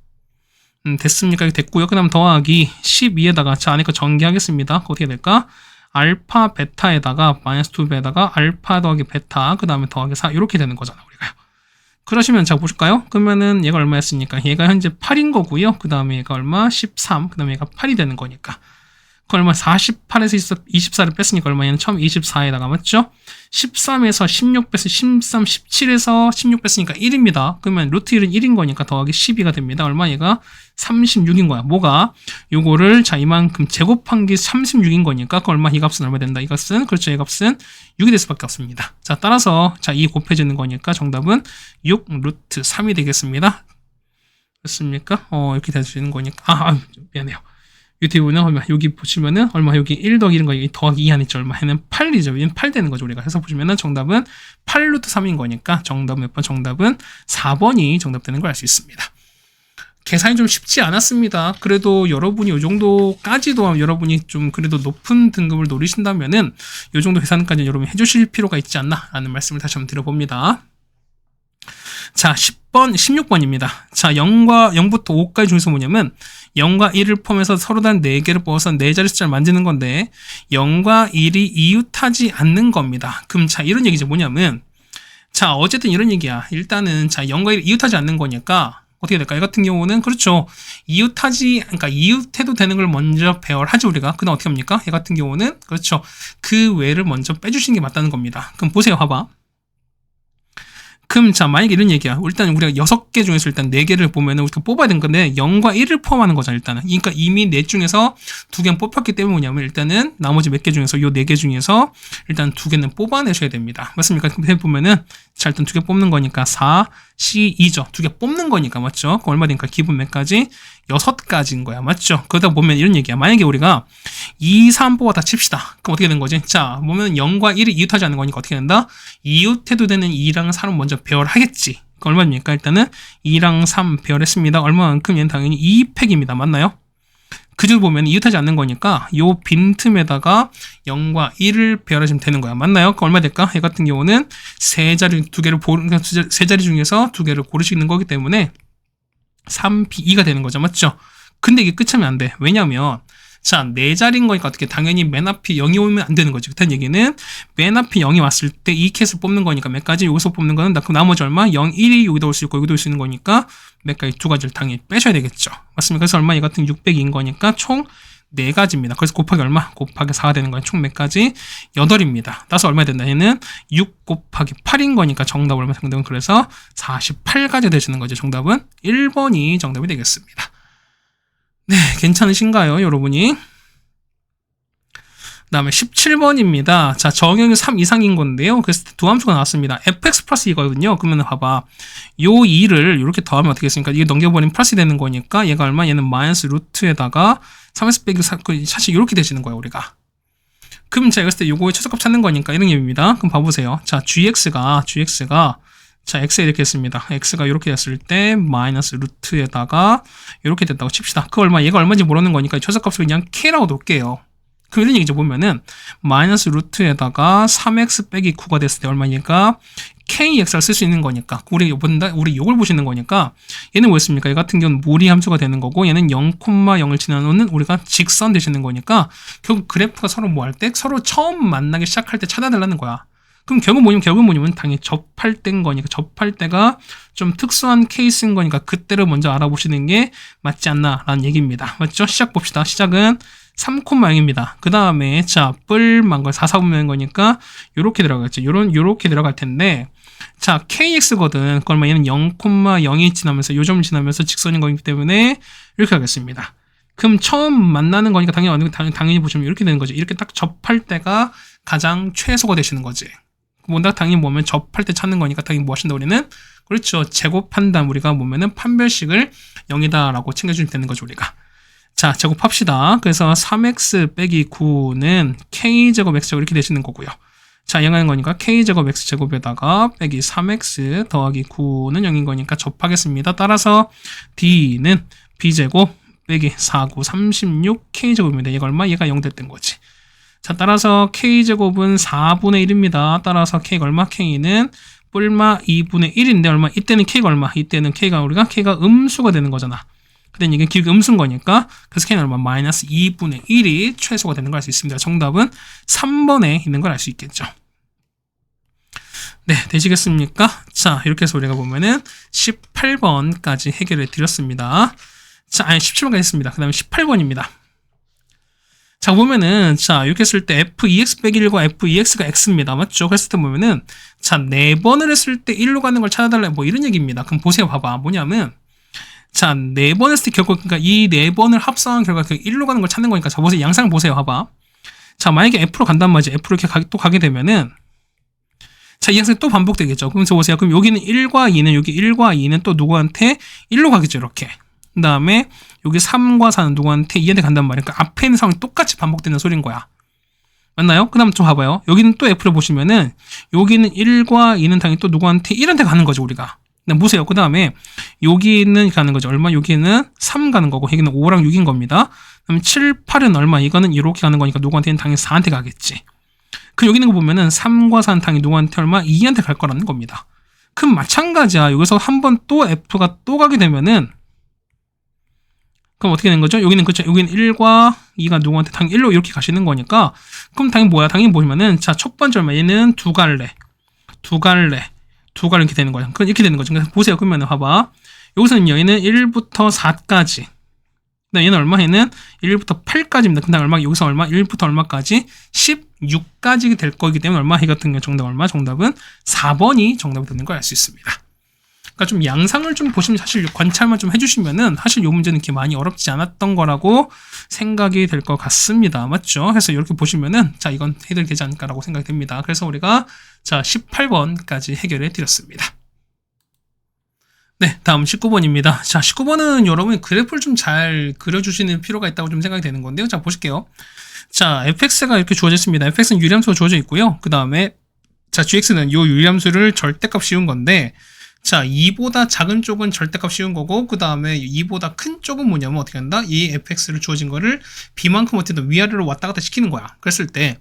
됐습니까? 이렇게 됐고요. 그 다음 더하기 12에다가 자 안에 거 전개하겠습니다. 어떻게 될까? 알파 베타에다가 마이너스 2배에다가 알파 더하기 베타 그 다음에 더하기 4 이렇게 되는 거잖아 우리가요. 그러시면 자 보실까요? 그러면은 얘가 얼마였으니까 얘가 현재 8인 거고요. 그 다음에 얘가 얼마? 13. 그 다음에 얘가 8이 되는 거니까. 그 얼마? 48에서 24를 뺐으니까 얼마? 얘는 처음 24에다가 맞죠? 13에서 16 뺐으니 13, 17에서 16 뺐으니까 1입니다. 그러면 루트 1은 1인 거니까 더하기 12가 됩니다. 얼마? 얘가 36인 거야. 뭐가? 요거를 자 이만큼 제곱한 게 36인 거니까 그 얼마? 이 값은 얼마 된다? 이 값은 그렇죠. 이 값은 6이 될 수밖에 없습니다. 자 따라서 자 이 곱해지는 거니까 정답은 6 루트 3이 되겠습니다. 됐습니까? 이렇게 될 수 있는 거니까 미안해요. 이 뒤부분은 얼마? 여기 보시면은 얼마? 여기 1 더하기 1인 거 여기 더하기 2 안있죠? 얼마? 얘는 8이죠. 얘는 8 되는 거죠. 우리가 해서 보시면은 정답은 8 루트 3인 거니까 정답은 몇 번? 정답은 4번이 정답 되는 걸 알 수 있습니다. 계산이 좀 쉽지 않았습니다. 그래도 여러분이 이 정도까지도 여러분이 좀 그래도 높은 등급을 노리신다면은 이 정도 계산까지 여러분이 해주실 필요가 있지 않나 라는 말씀을 다시 한번 드려봅니다. 자, 10번, 16번입니다. 자, 0부터 5까지 중에서 뭐냐면 0과 1을 포함해서 서로 다른 4개를 뽑아서 4자리 숫자를 만드는 건데 0과 1이 이웃하지 않는 겁니다. 그럼 자, 이런 얘기죠. 뭐냐면 자, 어쨌든 이런 얘기야. 일단은 자, 0과 1이 이웃하지 않는 거니까 어떻게 될까? 이 같은 경우는 그렇죠. 그러니까 이웃해도 되는 걸 먼저 배열하죠 우리가. 그다음 어떻게 합니까? 이 같은 경우는 그렇죠. 그 외를 먼저 빼주시는 게 맞다는 겁니다. 그럼 보세요, 봐봐. 그럼 자 만약에 이런 얘기야. 일단 우리가 6개 중에서 일단 4개를 보면은 우리가 뽑아야 되는 건데 0과 1을 포함하는 거잖아 일단은. 그러니까 이미 4 중에서 2개는 뽑혔기 때문에 뭐냐면 일단은 나머지 몇 개 중에서 요 4개 중에서 일단 2개는 뽑아내셔야 됩니다. 맞습니까? 그렇게 보면은 자 일단 2개 뽑는 거니까 4, C, 2죠. 2개 뽑는 거니까 맞죠? 얼마 되니까 기본 몇 가지? 6가지인 거야. 맞죠? 그러다 보면 이런 얘기야. 만약에 우리가 2, 3 뽑았다 칩시다. 그럼 어떻게 되는 거지? 자, 보면 0과 1이 이웃하지 않는 거니까 어떻게 된다? 이웃해도 되는 2랑 3은 먼저 배열하겠지. 그 얼마입니까? 일단은 2랑 3 배열했습니다. 얼마만큼? 얘는 당연히 2팩입니다. 맞나요? 그저 보면 이웃하지 않는 거니까 요 빈틈에다가 0과 1을 배열하시면 되는 거야. 맞나요? 그 얼마 될까? 얘 같은 경우는 세 자리 중에서 2개를 고르시는 거기 때문에 3B2가 되는 거죠. 맞죠? 근데 이게 끝이면 안 돼. 왜냐면 자, 4자리인 거니까 어떻게 당연히 맨 앞이 0이 오면 안 되는 거죠. 그렇다는 얘기는 맨 앞이 0이 왔을 때 이 캣을 뽑는 거니까 몇 가지 여기서 뽑는 거는 그 나머지 얼마? 0, 1이 여기다 올 수 있고 여기도 올 수 있는 거니까 몇 가지 2가지를 당연히 빼셔야 되겠죠. 맞습니까? 그래서 얼마? 이 같은 600인 거니까 총 4가지입니다. 그래서 곱하기 얼마? 곱하기 4가 되는 거예요. 총 몇 가지? 8입니다. 따라서 얼마 된다? 얘는 6 곱하기 8인 거니까 정답 얼마? 정답은 그래서 48가지 되시는 거죠. 정답은 1번이 정답이 되겠습니다. 네, 괜찮으신가요, 여러분이? 그 다음에 17번입니다. 자, 정형이 3 이상인 건데요. 그래서 두 함수가 나왔습니다. fx 플러스 이거거든요. 그러면 봐봐. 요 2를 이렇게 더하면 어떻게 했습니까? 이게 넘겨버리면 플러스 되는 거니까 얘가 얼마? 얘는 마이너스 루트에다가 3에서 빼기 4, 사실 이렇게 되시는 거예요, 우리가. 그럼 제가 했을 때 요거의 최소값 찾는 거니까 이런 의미입니다. 그럼 봐보세요. 자, gx가 자, x 이렇게 했습니다. x가 이렇게 됐을 때 마이너스 루트에다가 이렇게 됐다고 칩시다. 그 얼마? 얘가 얼마인지 모르는 거니까 최소값을 그냥 k라고 놓을게요. 그럼 이런 얘기죠. 보면은 마이너스 루트에다가 3x 빼기 9가 됐을 때 얼마? 얘가 kx를 쓸 수 있는 거니까 우리 요걸 보시는 거니까 얘는 뭐였습니까? 얘 같은 경우는 무리 함수가 되는 거고 얘는 0,0을 지나놓는 우리가 직선 되시는 거니까 결국 그래프가 서로 뭐 할 때 서로 처음 만나기 시작할 때 찾아달라는 거야. 그럼 결국 뭐냐면 당연히 접할 때인 거니까 접할 때가 좀 특수한 케이스인 거니까 그때를 먼저 알아보시는 게 맞지 않나 라는 얘기입니다. 맞죠? 시작 봅시다. 시작은 3,0입니다. 그 다음에 자 뿔만 거 4, 4분면인 거니까 요렇게 들어가겠죠. 요렇게 들어갈 텐데 자 kx거든. 그러면 얘는 0,0이 지나면서 요 점을 지나면서 직선인 거기 때문에 이렇게 하겠습니다. 그럼 처음 만나는 거니까 당연히 보시면 이렇게 되는 거죠. 이렇게 딱 접할 때가 가장 최소가 되시는 거지. 뭔가 당연히 보면 접할 때 찾는 거니까 당연히 뭐 하신다 우리는? 그렇죠. 제곱한다 우리가 보면은 판별식을 0이다라고 챙겨주면 되는 거죠 우리가. 자 제곱합시다. 그래서 3x 빼기 9는 k제곱 x제곱 이렇게 되시는 거고요. 자 0하는 거니까 k제곱 x제곱에다가 빼기 3x 더하기 9는 0인 거니까 접하겠습니다. 따라서 d는 b제곱 빼기 4, 9, 36 k제곱입니다. 얘가 얼마? 얘가 0 됐던 거지. 자 따라서 k제곱은 4분의 1입니다. 따라서 k가 얼마? k는 뿔마 2분의 1인데 얼마? 이때는 k가 얼마? 이때는 k가 음수가 되는 거잖아. 근데 이게 기울기 음수인 거니까 그래서 k는 얼마? 마이너스 2분의 1이 최소가 되는 걸 알 수 있습니다. 정답은 3번에 있는 걸 알 수 있겠죠. 네, 되시겠습니까? 자, 이렇게 해서 우리가 보면은 18번까지 해결해 드렸습니다. 자, 아니 17번까지 했습니다. 그 다음에 18번입니다. 자, 보면은 자, 이렇게 했을 때 f2x 빼기 1과 f2x가 x입니다. 맞죠? 그랬을 때 보면은 자, 4번을 했을 때 1로 가는 걸 찾아달라 뭐 이런 얘기입니다. 그럼 보세요. 봐봐. 뭐냐면 자, 4번 했을 때 결국 그러니까 이 4번을 합성한 결과 1로 가는 걸 찾는 거니까 자, 보세요. 양상을 보세요. 봐봐. 자, 만약에 f로 간단 말이지. f로 이렇게 또 가게 되면은 자, 이 양상이 또 반복되겠죠. 그럼 보세요. 그럼 여기는 1과 2는 여기 1과 2는 또 누구한테 1로 가겠죠. 이렇게. 그 다음에 여기 3과 4는 누구한테 2한테 간단 말이에요. 그러니까 앞에 있는 상황이 똑같이 반복되는 소리인 거야. 맞나요? 그 다음 좀 봐봐요. 여기는 또 F를 보시면은 여기는 1과 2는 당연히 또 누구한테 1한테 가는 거죠. 우리가. 보세요. 그 다음에 여기는 가는 거죠. 얼마? 여기는 3 가는 거고 여기는 5랑 6인 겁니다. 그럼 7, 8은 얼마? 이거는 이렇게 가는 거니까 누구한테는 당연히 4한테 가겠지. 그럼 여기 있는 거 보면은 3과 4는 당연히 누구한테 얼마? 2한테 갈 거라는 겁니다. 그럼 마찬가지야. 여기서 한번 또 F가 또 가게 되면은 그럼 어떻게 되는 거죠? 여기는 그렇죠. 여기는 1과 2가 누구한테 당연히 1로 이렇게 가시는 거니까 그럼 당연히 뭐야? 당연히 보시면은 자, 첫 번째 얼마? 얘는 두 갈래 이렇게 되는 거죠. 이렇게 되는 거죠. 그래서 보세요. 그러면 봐봐. 여기서는 얘는 1부터 4까지. 그다음 얘는 얼마? 얘는 1부터 8까지입니다. 그다음 얼마? 여기서 얼마? 1부터 얼마까지? 16까지 될 거기 때문에 얼마? 이 같은 경우 정답 얼마? 정답은 4번이 정답이 되는 걸 알 수 있습니다. 그러니까 좀 양상을 좀 보시면 사실 관찰만 좀 해주시면은 사실 이 문제는 이렇게 많이 어렵지 않았던 거라고 생각이 될 것 같습니다. 맞죠? 그래서 이렇게 보시면은 자 이건 해결되지 않을까라고 생각이 됩니다. 그래서 우리가 자 18번까지 해결해 드렸습니다. 네, 다음 19번입니다. 자, 19번은 여러분이 그래프를 좀 잘 그려주시는 필요가 있다고 좀 생각이 되는 건데요. 자, 보실게요. 자, fx가 이렇게 주어져 있습니다. fx는 유리함수가 주어져 있고요. 그 다음에 자, gx는 이 유리함수를 절대값 씌운 건데 자, 2보다 작은 쪽은 절대값 씌운 거고 그 다음에 2보다 큰 쪽은 뭐냐면 어떻게 한다? 이 fx를 주어진 거를 b만큼 어쨌든 위아래로 왔다 갔다 시키는 거야. 그랬을 때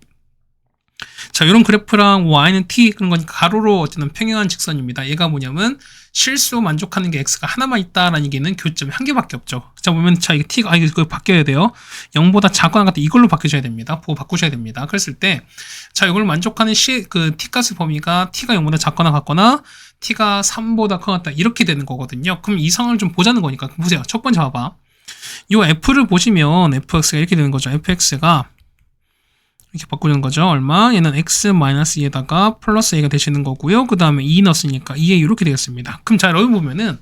자, 이런 그래프랑 y는 t 그런 건 가로로 어쨌든 평행한 직선입니다. 얘가 뭐냐면 실수 만족하는 게 x가 하나만 있다라는 얘기는 교점이 한 개밖에 없죠. 자, 보면 자, 이게 t가 이거 바뀌어야 돼요. 0보다 작거나 같다 이걸로 바뀌셔야 됩니다. 보고 바꾸셔야 됩니다. 그랬을 때 자, 이걸 만족하는 그 t 값의 범위가 t가 0보다 작거나 같거나 t가 3보다 커졌다 이렇게 되는 거거든요. 그럼 이 상황을 좀 보자는 거니까 보세요. 첫 번째 봐봐. 이 f를 보시면 fx가 이렇게 되는 거죠. fx가 이렇게 바꾸는 거죠. 얼마? 얘는 x-2에다가 플러스 a가 되시는 거고요. 그 다음에 2 넣었으니까 2a 이렇게 되겠습니다. 그럼 자, 여러분 보면은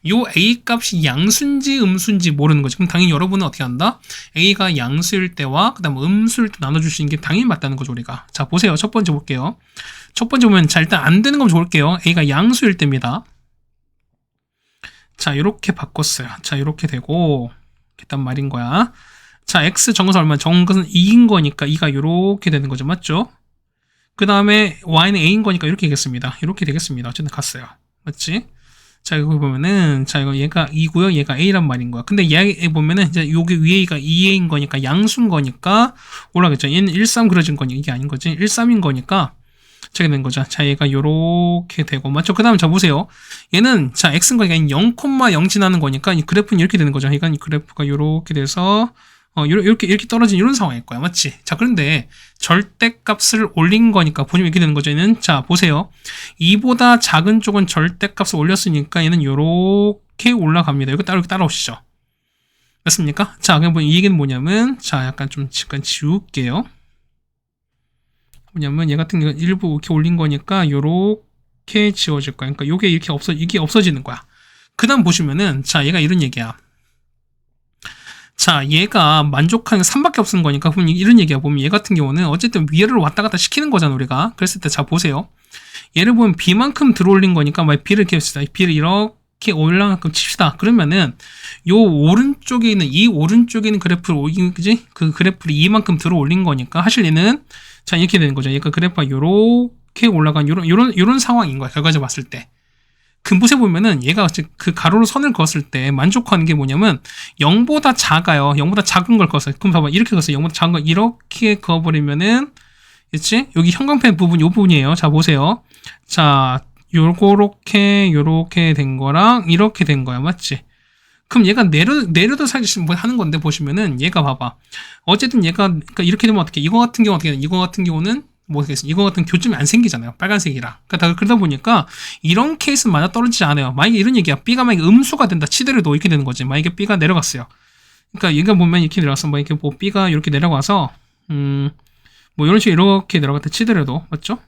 요 a 값이 양수인지 음수인지 모르는 거죠. 그럼 당연히 여러분은 어떻게 한다? a가 양수일 때와 그 다음 음수일 때 나눠주시는 게 당연히 맞다는 거죠. 우리가. 자, 보세요. 첫 번째 볼게요. 첫 번째 보면 자, 일단 안 되는 거 볼게요. a가 양수일 때입니다. 자, 이렇게 바꿨어요. 자, 이렇게 되고 일단 말인 거야. 자, x 정것은 얼마? 정것은 2인 거니까 2가 이렇게 되는 거죠. 맞죠? 그 다음에 y는 a인 거니까 이렇게 되겠습니다. 이렇게 되겠습니다. 어쨌든 갔어요. 맞지? 자, 이거 보면은 자, 이거 얘가 2고요. 얘가 a란 말인 거야. 근데 얘 보면은 이제 여기 위에 가 2a인 거니까 양수인 거니까 올라가겠죠. 얘는 1, 3 그려진 거니 이게 아닌 거지. 1, 3인 거니까 저게 된 거죠. 자, 얘가 요렇게 되고 맞죠? 그 다음에 자 보세요. 얘는 자 x인 거니까 0,0 지나는 거니까 이 그래프는 이렇게 되는 거죠. 그러니까 이 그래프가 요렇게 돼서 이렇게 떨어진 이런 상황일 거야. 맞지? 자, 그런데 절대값을 올린 거니까 보시면 이렇게 되는 거죠. 얘는 자, 보세요. 2보다 작은 쪽은 절대값을 올렸으니까 얘는 이렇게 올라갑니다. 이거 따라오시죠. 맞습니까? 자, 그럼 이 얘기는 뭐냐면, 자, 약간 좀 잠깐 지울게요. 뭐냐면, 얘 같은 경우는 일부 이렇게 올린 거니까, 요렇게 지워질 거야. 그러니까 요게 이렇게 이게 없어지는 거야. 그 다음 보시면은, 자, 얘가 이런 얘기야. 자, 얘가 만족하는 게 3밖에 없는 거니까, 그럼 이런 얘기야. 보면 얘 같은 경우는 어쨌든 위를 왔다 갔다 시키는 거잖아, 우리가. 그랬을 때, 자, 보세요. 얘를 보면 B만큼 들어올린 거니까, 만약 B를 이렇게 봅시다. B를 이렇게 올라가끔 칩시다. 그러면은, 요 오른쪽에 있는, 이 오른쪽에 있는 그래프를, 그지? 그 그래프를 이만큼 들어올린 거니까, 하실 얘는, 자, 이렇게 되는 거죠. 얘가 그래프가 요렇게 올라간, 요런 상황인 거야. 결과적으로 봤을 때. 금붓에 보면은 얘가 그 가로로 선을 그었을 때 만족하는 게 뭐냐면 0보다 작아요. 0보다 작은 걸 그었어요. 그럼 봐봐. 이렇게 그었어요. 0보다 작은 걸 이렇게 그어버리면은, 그치? 여기 형광펜 부분, 요 부분이에요. 자, 보세요. 자, 요렇게 된 거랑 이렇게 된 거야. 맞지? 그럼 얘가 내려도 사실 뭐 하는 건데 보시면은 얘가 봐봐. 어쨌든 얘가, 그러니까 이렇게 되면 어떻게, 이거 같은 경우 어떻게 돼? 이거 같은 경우는 모르겠습니다. 이거 같은 교점이 안 생기잖아요. 빨간색이라. 그러다 보니까 이런 케이스는 맞아 떨어지지 않아요. 만약에 이런 얘기야. B가 만약에 음수가 된다 치더라도 이렇게 되는 거지. 만약에 B가 내려갔어요. 그러니까 얘가 보면 이렇게 내려갔어. 뭐 이렇게 뭐 B가 이렇게 내려가서 뭐 이런 식으로 이렇게 내려갔다 치더라도 맞죠?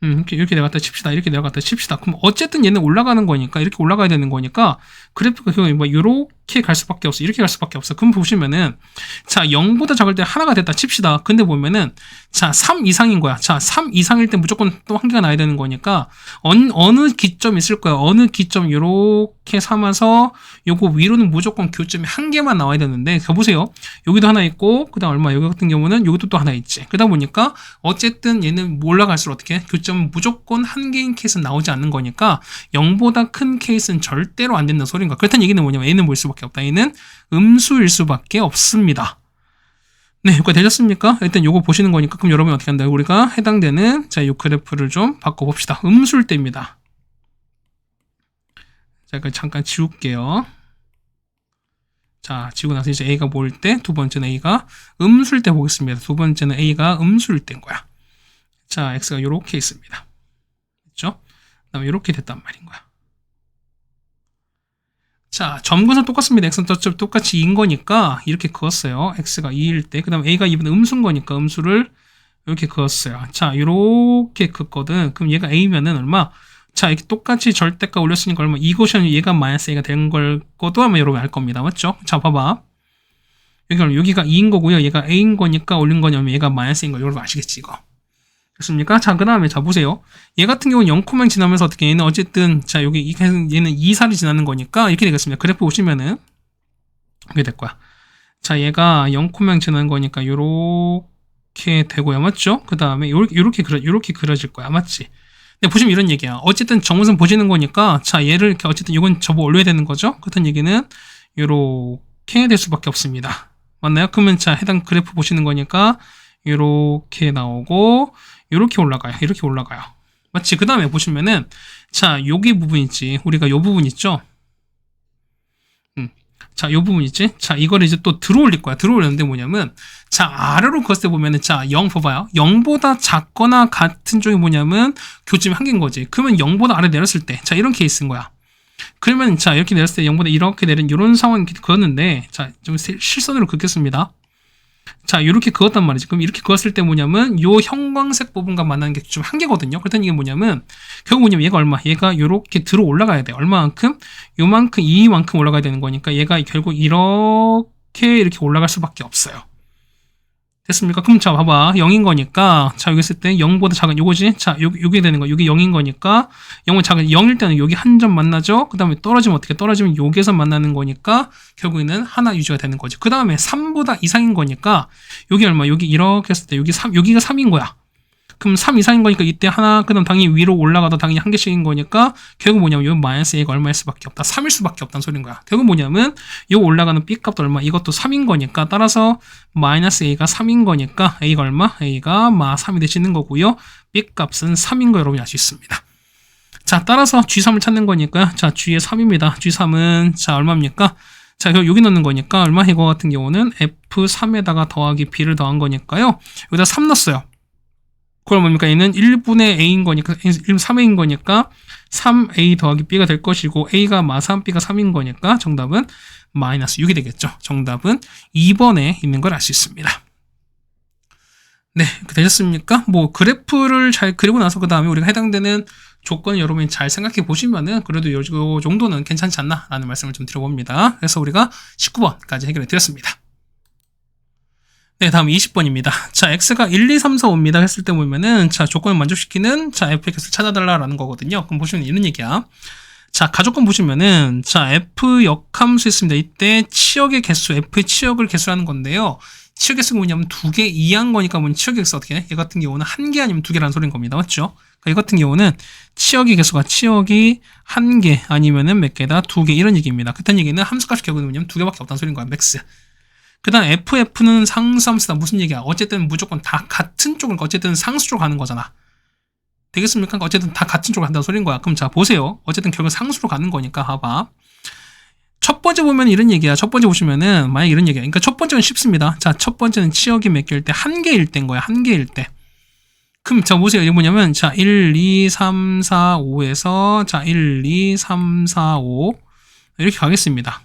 이렇게 내려갔다 칩시다. 이렇게 내려갔다 칩시다. 그럼 어쨌든 얘는 올라가는 거니까, 이렇게 올라가야 되는 거니까, 그래프가 뭐, 요렇게 갈 수밖에 없어. 이렇게 갈 수밖에 없어. 그럼 보시면은, 자, 0보다 작을 때 하나가 됐다 칩시다. 근데 보면은, 자, 3 이상인 거야. 자, 3 이상일 때 무조건 또 한 개가 나야 되는 거니까, 어느 기점 있을 거야. 어느 기점 요렇게 삼아서, 요거 위로는 무조건 교점이 한 개만 나와야 되는데, 보세요. 여기도 하나 있고, 그 다음 얼마, 여기 같은 경우는 여기도 또 하나 있지. 그러다 보니까, 어쨌든 얘는 올라갈수록 어떻게, 교점은 무조건 한 개인 케이스는 나오지 않는 거니까, 0보다 큰 케이스는 절대로 안 된다는 소리인 거야. 그렇다는 얘기는 뭐냐면, A는 뭘 수밖에 없다. A는 음수일 수밖에 없습니다. 네, 여기까지 되셨습니까? 일단 요거 보시는 거니까, 그럼 여러분이 어떻게 한다? 우리가 해당되는, 자, 요 그래프를 좀 바꿔봅시다. 음수일 때입니다. 자, 잠깐 지울게요. 자, 지우고 나서 이제 A가 뭐일 때, 두 번째는 A가 음수일 때 보겠습니다. 두 번째는 A가 음수일 때인 거야. 자, X가 요렇게 있습니다. 그렇죠? 그 다음에 요렇게 됐단 말인 거야. 자, 점근선 똑같습니다. X는 똑같이 2인 거니까 이렇게 그었어요. X가 2일 때. 그 다음에 A가 2분 음수인 거니까 음수를 이렇게 그었어요. 자, 이렇게 긋거든. 그럼 얘가 A면은 얼마? 자, 이렇게 똑같이 절대가 올렸으니까 얼마? 이거션 얘가 마이너스 A가 된 걸 것도 아마 여러분 알 겁니다. 맞죠? 자, 봐봐. 여기가 2인 거고요. 얘가 A인 거니까 올린 거냐면 얘가 마이너스인 거. 여러분 아시겠지, 이거? 됐습니까? 자, 그 다음에, 자, 보세요. 얘 같은 경우는 0, 지나면서 어떻게, 얘는 어쨌든, 자, 얘는 2살이 지나는 거니까, 이렇게 되겠습니다. 그래프 보시면은, 이렇게 될 거야. 자, 얘가 0, 지나는 거니까, 요렇게 되고요. 맞죠? 그 다음에, 요렇게 그려질 거야. 맞지? 근데 보시면 이런 얘기야. 어쨌든 정문선 보시는 거니까, 자, 얘를 이렇게, 어쨌든 이건 접어 올려야 되는 거죠? 그렇다는 얘기는, 요렇게 될 수밖에 없습니다. 맞나요? 그러면, 자, 해당 그래프 보시는 거니까, 요렇게 나오고, 이렇게 올라가요. 이렇게 올라가요. 마치 그 다음에 보시면은 자, 여기 부분 있지. 우리가 요 부분 있죠. 자, 요 부분 있지. 자, 이거를 이제 또 들어올릴 거야. 들어올렸는데 뭐냐면 자, 아래로 그었을 때 보면은 자, 0 봐봐요. 0보다 작거나 같은 쪽이 뭐냐면 교점이 한 개인 거지. 그러면 0보다 아래 내렸을 때 자, 이런 케이스인 거야. 그러면 자, 이렇게 내렸을 때 0보다 이렇게 내린 이런 상황이 그었는데 자, 좀 실선으로 긋겠습니다. 자, 이렇게 그었단 말이지. 그럼 이렇게 그었을 때 뭐냐면 요 형광색 부분과 만나는 게 좀 한계거든요. 그렇다는 이게 뭐냐면 결국 뭐냐면 얘가 얼마? 얘가 이렇게 들어 올라가야 돼. 얼마만큼? 요만큼 이만큼 올라가야 되는 거니까 얘가 결국 이렇게 올라갈 수밖에 없어요. 됐습니까? 그럼 자, 봐봐. 0인 거니까 자, 여기 있을 때 0보다 작은 요거지? 자, 요게 되는 거. 요게 0인 거니까 0은 작은 0일 때는 여기 한 점 만나죠? 그 다음에 떨어지면 어떻게? 떨어지면 여기서 만나는 거니까 결국에는 하나 유지가 되는 거죠. 그 다음에 3보다 이상인 거니까 여기 얼마? 여기 이렇게 했을 때 여기가 3인 거야. 그럼 3 이상인 거니까 이때 하나, 그 다음 당연히 위로 올라가도 당연히 한 개씩인 거니까 결국 뭐냐면 요 마이너스 A가 얼마일 수밖에 없다. 3일 수밖에 없다는 소리인 거야. 결국 뭐냐면 요 올라가는 B 값도 얼마? 이것도 3인 거니까 따라서 마이너스 A가 3인 거니까 A가 얼마? A가 3이 되시는 거고요. B 값은 3인 거 여러분이 알 수 있습니다. 자, 따라서 G3을 찾는 거니까 자, G의 3입니다. G3은 자, 얼마입니까? 자, 여기 넣는 거니까 얼마? 이거 같은 경우는 F3에다가 더하기 B를 더한 거니까요. 여기다 3 넣었어요. 그럼 뭡니까? 얘는 1분의 a인 거니까, 3a인 거니까 3a 더하기 b가 될 것이고, a가 -3, b가 3인 거니까 정답은 -6이 되겠죠. 정답은 2번에 있는 걸 알 수 있습니다. 네, 되셨습니까? 뭐 그래프를 잘 그리고 나서 그 다음에 우리가 해당되는 조건을 여러분이 잘 생각해 보시면은 그래도 요 정도는 괜찮지 않나 라는 말씀을 좀 드려봅니다. 그래서 우리가 19번까지 해결해 드렸습니다. 네, 다음 20번입니다. 자, x가 1, 2, 3, 4, 5입니다. 했을 때 보면은, 자, 조건을 만족시키는, 자, fx를 찾아달라라는 거거든요. 그럼 보시면 이런 얘기야. 자, 가조건 보시면은, 자, f 역함수 있습니다. 이때 치역의 개수, f의 치역을 개수하는 건데요. 치역 개수가 뭐냐면 2개 이하인 거니까 뭐 치역 개수 어떻게 해? 얘 같은 경우는 1개 아니면 2개라는 소리인 겁니다. 맞죠? 그러니까 얘 같은 경우는 치역의 개수가 치역이 1개 아니면은 몇 개다? 2개 이런 얘기입니다. 그딴 얘기는 함수값이 결국은 뭐냐면 2개밖에 없다는 소리인 거야. 맥스. 그 다음 FF는 상수함수다. 무슨 얘기야? 어쨌든 무조건 다 같은 쪽을 어쨌든 상수 쪽으로 가는 거잖아. 되겠습니까? 그러니까 어쨌든 다 같은 쪽으로 간다는 소리인 거야. 그럼 자 보세요. 어쨌든 결국 상수로 가는 거니까 봐봐. 첫 번째 보면 이런 얘기야. 첫 번째 보시면은 만약 이런 얘기야. 그러니까 첫 번째는 쉽습니다. 자, 첫 번째는 치역이 몇 개일 때? 1개일 때인 거야. 1개일 때. 그럼 자 보세요. 이게 뭐냐면 자 1, 2, 3, 4, 5에서 자 1, 2, 3, 4, 5 이렇게 가겠습니다.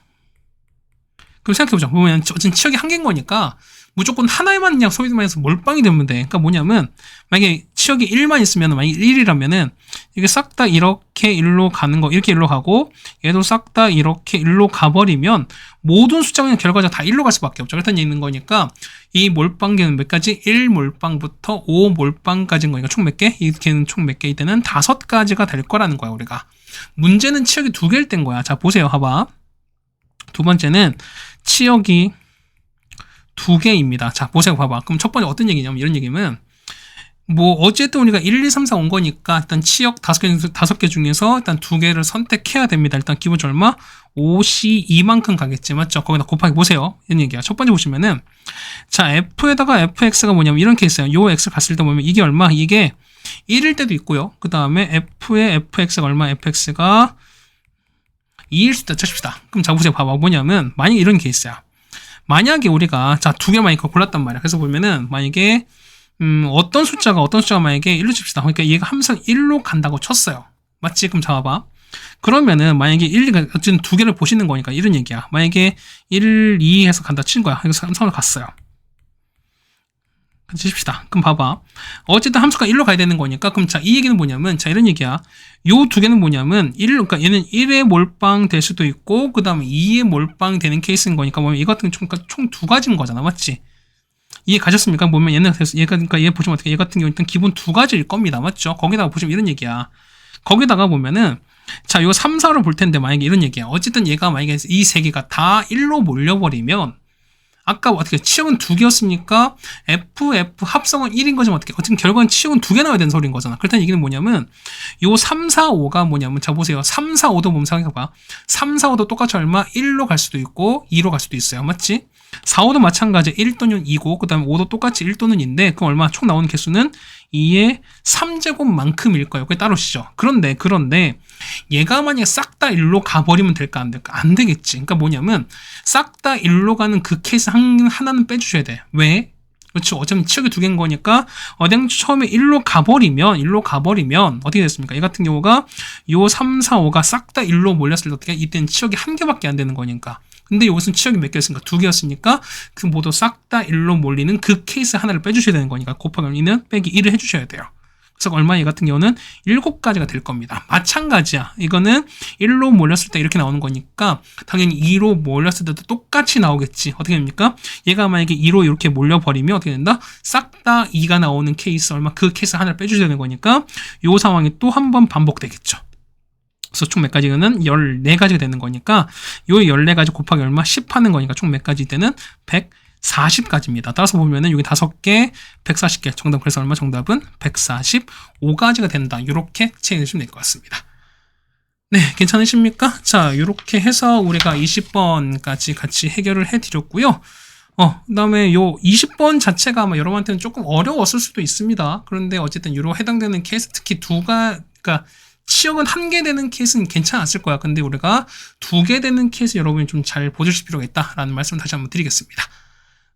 그럼 생각해보자. 보면 어쨌든 치역이 1개인 거니까 무조건 하나에만 그냥 소위 말해서 몰빵이 되면 돼. 그러니까 뭐냐면 만약에 치역이 1만 있으면 만약에 1이라면은 이게 싹 다 이렇게 1로 가는 거 이렇게 1로 가고 얘도 싹 다 이렇게 1로 가버리면 모든 숫자가 그냥 결과가 다 1로 갈 수밖에 없죠. 그렇다는 얘기는 거니까 이 몰빵계는 몇 가지? 1몰빵부터 5몰빵까지인 거니까 총 몇 개? 이렇게는 총 몇 개? 이때는 5가지가 될 거라는 거야 우리가. 문제는 치역이 2개일 땐 거야. 자 보세요. 봐봐. 두 번째는 치역이 2개입니다. 자, 보세요. 봐봐. 그럼 첫 번째 어떤 얘기냐면 이런 얘기면 뭐 어쨌든 우리가 1, 2, 3, 4 온 거니까 일단 치역 5개 중에서 일단 2개를 선택해야 됩니다. 일단 기본적으로 얼마? 5C 2만큼 가겠지. 맞죠? 거기다 곱하기 보세요. 이런 얘기야. 첫 번째 보시면은 자, F에다가 FX가 뭐냐면 이런 케이스야. 요 X 갔을 때 보면 이게 얼마? 이게 1일 때도 있고요. 그 다음에 F의 FX가 얼마? FX가 2일 수도 칩시다. 그럼 자 보세요. 봐봐. 뭐냐면 만약에 이런 케이스야. 만약에 우리가 자 2개만 이거 골랐단 말이야. 그래서 보면은 만약에 어떤 숫자가 만약에 1로 칩시다. 그러니까 얘가 항상 1로 간다고 쳤어요. 맞지? 그럼 잡아봐. 그러면은 만약에 1, 2가 어쨌든 2개를 보시는 거니까 이런 얘기야. 만약에 1, 2 해서 간다 친 거야. 그래서 삼성을 갔어요. 칩시다. 그럼 봐봐. 어쨌든 함수가 1로 가야 되는 거니까 그럼 자 이 얘기는 뭐냐면 자 이런 얘기야. 요 두 개는 뭐냐면 그러니까 얘는 1에 몰빵 될 수도 있고 그 다음에 2에 몰빵 되는 케이스인 거니까 뭐면 이 같은 총 2가지인 거잖아. 맞지? 이해 가셨습니까? 보면 얘는 얘가 그러니까 얘 보시면 어떻게 얘 같은 경우 일단 기본 2가지일 겁니다. 맞죠? 거기다가 보시면 이런 얘기야. 거기다가 보면은 자, 요 3, 4로 볼 텐데 만약에 이런 얘기야. 어쨌든 얘가 만약에 이 세 개가 다 1로 몰려버리면 아까 어떻게 치역은 2개였으니까 FF 합성은 1인 거지만 어쨌든 결과는 치역은 2개 나와야 되는 소리인 거잖아. 그렇다는 얘기는 뭐냐면 요 3, 4, 5가 뭐냐면 자 보세요. 3, 4, 5도 보면 생각해봐. 3, 4, 5도 똑같이 얼마? 1로 갈 수도 있고 2로 갈 수도 있어요. 맞지? 4, 5도 마찬가지 1 또는 2고 그 다음에 5도 똑같이 1 또는 2인데 그럼 얼마? 총 나오는 개수는 2의 3제곱만큼일 거예요. 그게 따로 시죠. 그런데 얘가 만약에 싹 다 1로 가버리면 될까 안 될까? 안 되겠지. 그러니까 뭐냐면 싹 다 1로 가는 그 케이스 하나는 빼주셔야 돼. 왜? 그렇죠. 어차피 치역이 2개인 거니까 처음에 1로 가버리면 어떻게 됐습니까? 얘 같은 경우가 요 3, 4, 5가 싹 다 1로 몰렸을 때 어떻게? 이때는 치역이 1개밖에 안 되는 거니까. 근데 여기서는 치역이 몇 개였으니까 2개였으니까 그 모두 싹 다 1로 몰리는 그 케이스 하나를 빼주셔야 되는 거니까 곱하기 1은 빼기 1을 해주셔야 돼요. 그래서 얼마 얘 같은 경우는 7가지가 될 겁니다. 마찬가지야. 이거는 1로 몰렸을 때 이렇게 나오는 거니까 당연히 2로 몰렸을 때도 똑같이 나오겠지. 어떻게 됩니까? 얘가 만약에 2로 이렇게 몰려버리면 어떻게 된다? 싹 다 2가 나오는 케이스 얼마? 그 케이스 하나를 빼주셔야 되는 거니까 이 상황이 또 한 번 반복되겠죠. 그래서 총 몇 가지는 14가지가 되는 거니까 요 14가지 곱하기 얼마? 10 하는 거니까 총 몇 가지 되는 140가지입니다. 따라서 보면은 여기 5개, 140개. 정답 그래서 얼마? 정답은 145가지가 된다. 이렇게 체크해주시면 될 것 같습니다. 네, 괜찮으십니까? 자, 이렇게 해서 우리가 20번까지 같이 해결을 해드렸고요. 그 다음에 요 20번 자체가 아마 여러분한테는 조금 어려웠을 수도 있습니다. 그런데 어쨌든 요로 해당되는 케이스, 특히 그러니까 치역은 1개 되는 케이스는 괜찮았을 거야. 근데 우리가 2개 되는 케이스 여러분이 좀 잘 보실 필요가 있다라는 말씀을 다시 한번 드리겠습니다.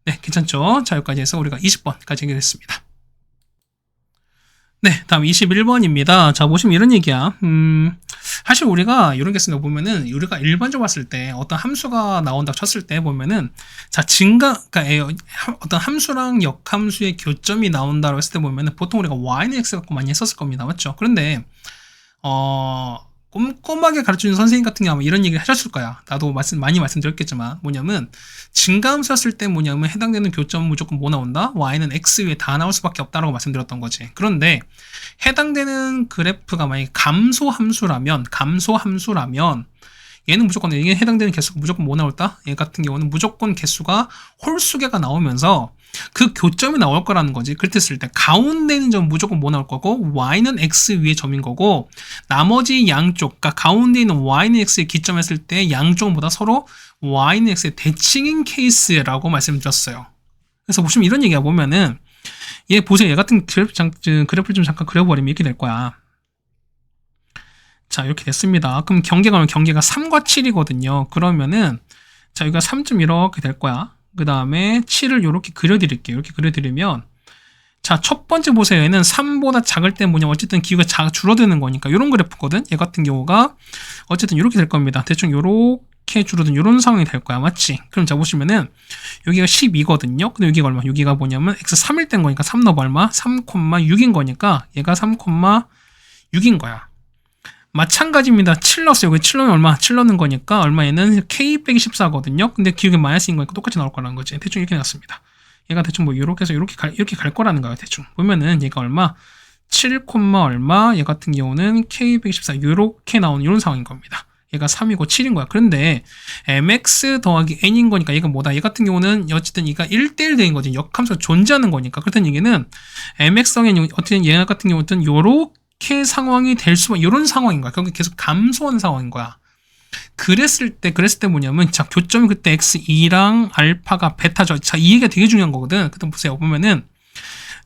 네, 괜찮죠? 자, 여기까지 해서 우리가 20번까지 해결했습니다. 네, 다음 21번입니다. 자, 보시면 이런 얘기야. 사실 우리가 이런 게 있으니까 보면은 우리가 일반적으로 봤을 때 어떤 함수가 나온다 쳤을 때 보면은 자, 그러니까 어떤 함수랑 역함수의 교점이 나온다고 했을 때 보면은 보통 우리가 y는 x 갖고 많이 했었을 겁니다. 맞죠? 그런데 꼼꼼하게 가르쳐주는 선생님 같은 경우 아마 이런 얘기를 하셨을 거야. 나도 많이 말씀드렸겠지만 뭐냐면 증가함수 썼을 때 뭐냐면 해당되는 교점은 무조건 뭐 나온다? y는 x 위에 다 나올 수밖에 없다라고 말씀드렸던 거지. 그런데 해당되는 그래프가 만약에 감소함수라면 얘는 무조건 이게 해당되는 개수가 무조건 뭐 나올까? 얘 같은 경우는 무조건 개수가 홀수개가 나오면서 그 교점이 나올 거라는 거지. 그렇게 했을 때 가운데 있는 점은 무조건 뭐 나올 거고 y는 x 위의 점인 거고 나머지 양쪽, 그러니까 가운데 있는 y는 x의 기점했을 때 양쪽보다 서로 y는 x의 대칭인 케이스라고 말씀드렸어요. 그래서 보시면 이런 얘기가 보면은 얘 보세요. 얘 같은 그래프를 좀 잠깐 그려버리면 이렇게 될 거야. 자, 이렇게 됐습니다. 그럼 경계가 3과 7이거든요. 그러면은 자, 여기가 3점 이렇게 될 거야. 그 다음에 7을 이렇게 그려드릴게요. 이렇게 그려드리면 자, 첫 번째 보세요. 얘는 3보다 작을 때 뭐냐, 어쨌든 기후가 줄어드는 거니까 이런 그래프거든. 얘 같은 경우가 어쨌든 이렇게 될 겁니다. 대충 이렇게 줄어든 이런 상황이 될 거야. 맞지? 그럼 자, 보시면은 여기가 12거든요. 근데 여기가 얼마? 여기가 뭐냐면 x3일 땐 거니까 3 넣어봐 얼마? 3,6인 거니까 얘가 3,6인 거야. 마찬가지입니다. 7 넣었어요. 여기 7 넣으면 얼마? 7 넣는 거니까 얼마에는 k 빼기 14거든요. 근데 기울기 마이너스인 거니까 똑같이 나올 거라는 거지. 대충 이렇게 나왔습니다. 얘가 대충 뭐 이렇게 해서 이렇게 갈 거라는 거예요. 대충 보면은 얘가 얼마? 7, 얼마? 얘 같은 경우는 k 빼기 14 이렇게 나오는 이런 상황인 겁니다. 얘가 3이고 7인 거야. 그런데 mx 더하기 n인 거니까 얘가 뭐다? 얘 같은 경우는 어쨌든 얘가 1대1 된 거지. 역함수가 존재하는 거니까. 그렇다는 얘기는 mx 더하기 n 어쨌든 얘 같은 경우는 요렇게 상황이 될 수만 이런 상황인 거야. 결국 계속 감소하는 상황인 거야. 그랬을 때 뭐냐면 자, 교점이 그때 x2랑 알파가 베타죠. 자, 이 얘기가 되게 중요한 거거든. 그때 보세요. 보면은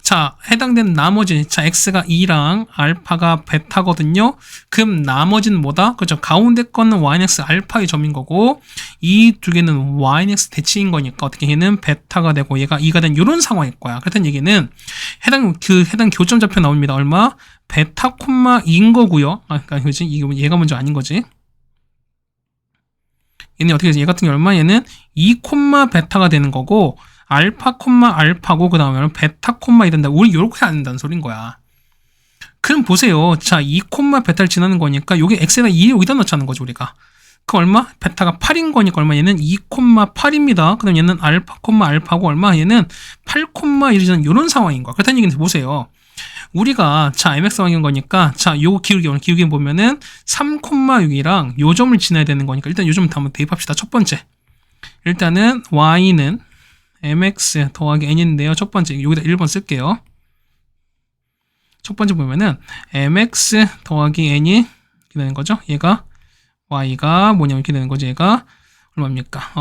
자, 해당되는 나머지 자, x가 2랑 알파가 베타거든요. 그럼 나머지는 뭐다? 그죠? 가운데 거는 yx 알파의 점인 거고 이 두 개는 yx 대칭인 거니까 어떻게 얘는 베타가 되고 얘가 2가 된 이런 상황일 거야. 그렇다는 얘기는 해당 교점 좌표 나옵니다. 얼마? 베타 콤마 2인 거고요. 아, 그러니까 그지? 얘가 먼저 아닌 거지. 얘는 어떻게 되지? 얘 같은 경우 얼마? 얘는 2 베타가 되는 거고 알파 알파고 그 다음에 베타 이 된다. 우리 이렇게 안 된다는 소린 거야. 그럼 보세요. 자, 2 베타를 지나는 거니까 요게 x에다 2 여기다 넣자는 거죠, 우리가. 그 얼마? 베타가 8인 거니까 얼마? 얘는 2 8입니다. 그 다음 얘는 알파 알파고 얼마? 얘는 8 1이 지나는 이런 상황인 거야. 그렇다는 얘기는 보세요. 우리가 자, mx 상황인 거니까 자, 요 기울기 보면은 3,6이랑 요 점을 지나야 되는 거니까 일단 요 점 한번 대입합시다. 첫 번째. 일단은 y는 mx 더하기 n인데요. 첫 번째 여기다 1번 쓸게요. 첫 번째 보면은 mx 더하기 n이 이렇게 되는 거죠. 얘가 y가 뭐냐면 이렇게 되는 거죠. 얘가 얼마입니까?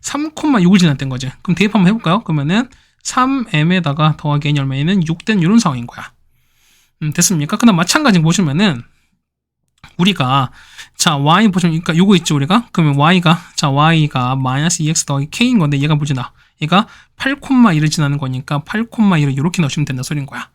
3,6을 지났던 거죠. 그럼 대입 한번 해볼까요? 그러면은 3m에다가 더하기 n이 얼마에는 6된 이런 상황인 거야. 됐습니까? 그다음 마찬가지 보시면은 우리가 자, y 보시면 그러니까 요거 있죠, 우리가. 그러면 y가 마이너스 2x 더하기 k인 건데 얘가 뭐지나? 얘가 8,1을 지나는 거니까 8,1을 이렇게 넣으시면 된다 소린 거야.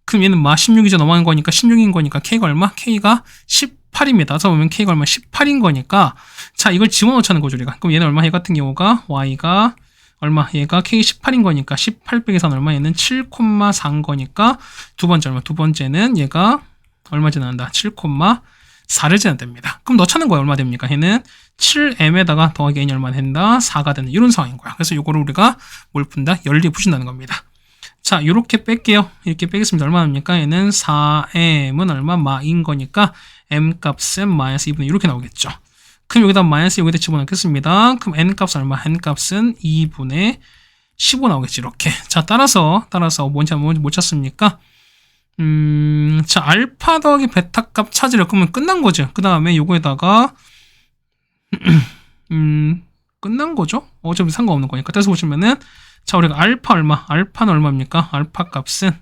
그럼 얘는 16이죠. 넘어간 거니까 16인 거니까 k가 얼마? k가 18입니다. 그래서 보면 k가 얼마? 18인 거니까 자, 이걸 집어넣자는 거죠, 우리가. 그럼 얘는 얼마? 얘 같은 경우가 y가 얼마? 얘가 k 18인 거니까 18 빼기 4는 얼마? 얘는 7,4인 거니까 두 번째 얼마? 두 번째는 얘가 얼마 지난다? 7,4를 지난답니다. 그럼 넣자는 거야. 얼마 됩니까? 얘는 7m에다가 더하기 n이 얼마 된다? 4가 되는 이런 상황인 거야. 그래서 이거를 우리가 뭘 푼다? 열리 푸신다는 겁니다. 자, 이렇게 뺄게요. 이렇게 빼겠습니다. 얼마 됩니까? 얘는 4m은 얼마? 마인 거니까 m 값은 마이너스 2분의 이렇게 나오겠죠. 그럼 여기다 마이너스 여기다 집어넣겠습니다. 그럼 n 값은 얼마? n 값은 2분의 15 나오겠지. 이렇게. 자, 따라서 뭔지 못 찾습니까? 자, 알파 더하기 베타 값 찾으려 그러면 끝난 거죠. 그 다음에 요거에다가 끝난 거죠. 어차피 상관없는 거니까. 그래서 보시면은 자, 우리가 알파 얼마? 알파는 얼마입니까? 알파 값은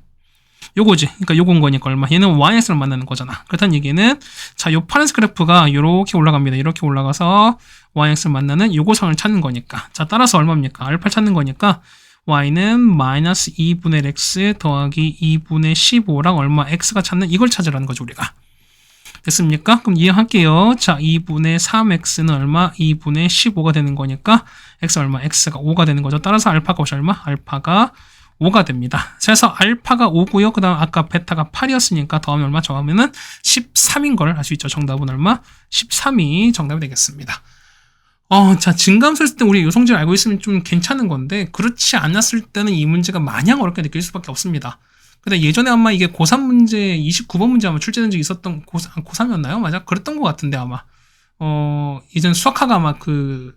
요거지. 그러니까 요건 거니까 얼마? 얘는 yx를 만나는 거잖아. 그렇다는 얘기는 자, 요 파란색 그래프가 이렇게 올라갑니다. 이렇게 올라가서 yx를 만나는 요거 상을 찾는 거니까. 자, 따라서 얼마입니까? 알파 찾는 거니까 y는 마이너스 2분의 x 더하기 2분의 15랑 얼마 x가 찾는 이걸 찾으라는 거죠, 우리가. 됐습니까? 그럼 이해할게요. 자, 2분의 3x는 얼마? 2분의 15가 되는 거니까 x 얼마? x가 5가 되는 거죠. 따라서 알파가 얼마? 알파가 5가 됩니다. 그래서 알파가 5고요. 그 다음 아까 베타가 8이었으니까 더하면 얼마? 더하면은 13인 걸 알 수 있죠. 정답은 얼마? 13이 정답이 되겠습니다. 자, 증감수 했을 때 우리 요성질 알고 있으면 좀 괜찮은 건데, 그렇지 않았을 때는 이 문제가 마냥 어렵게 느낄 수밖에 없습니다. 근데 예전에 아마 이게 고3 문제, 29번 문제 아마 출제된 적이 있었던, 고3이었나요? 맞아? 그랬던 것 같은데, 아마. 예전 수학화가 아마 그,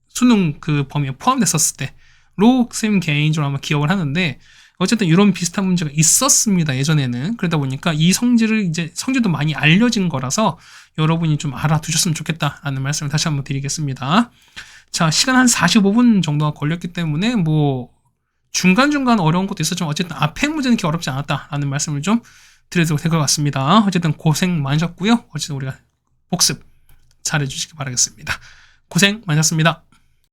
수능 그 범위에 포함됐었을 때로 쌤 개인적으로 아마 기억을 하는데, 어쨌든 이런 비슷한 문제가 있었습니다. 예전에는. 그러다 보니까 이 성질을 이제 성질도 많이 알려진 거라서 여러분이 좀 알아두셨으면 좋겠다라는 말씀을 다시 한번 드리겠습니다. 자, 시간 한 45분 정도가 걸렸기 때문에 뭐 중간중간 어려운 것도 있었지만 어쨌든 앞에 문제는 그렇게 어렵지 않았다라는 말씀을 좀 드려도 될 것 같습니다. 어쨌든 고생 많으셨고요. 어쨌든 우리가 복습 잘해주시기 바라겠습니다. 고생 많으셨습니다.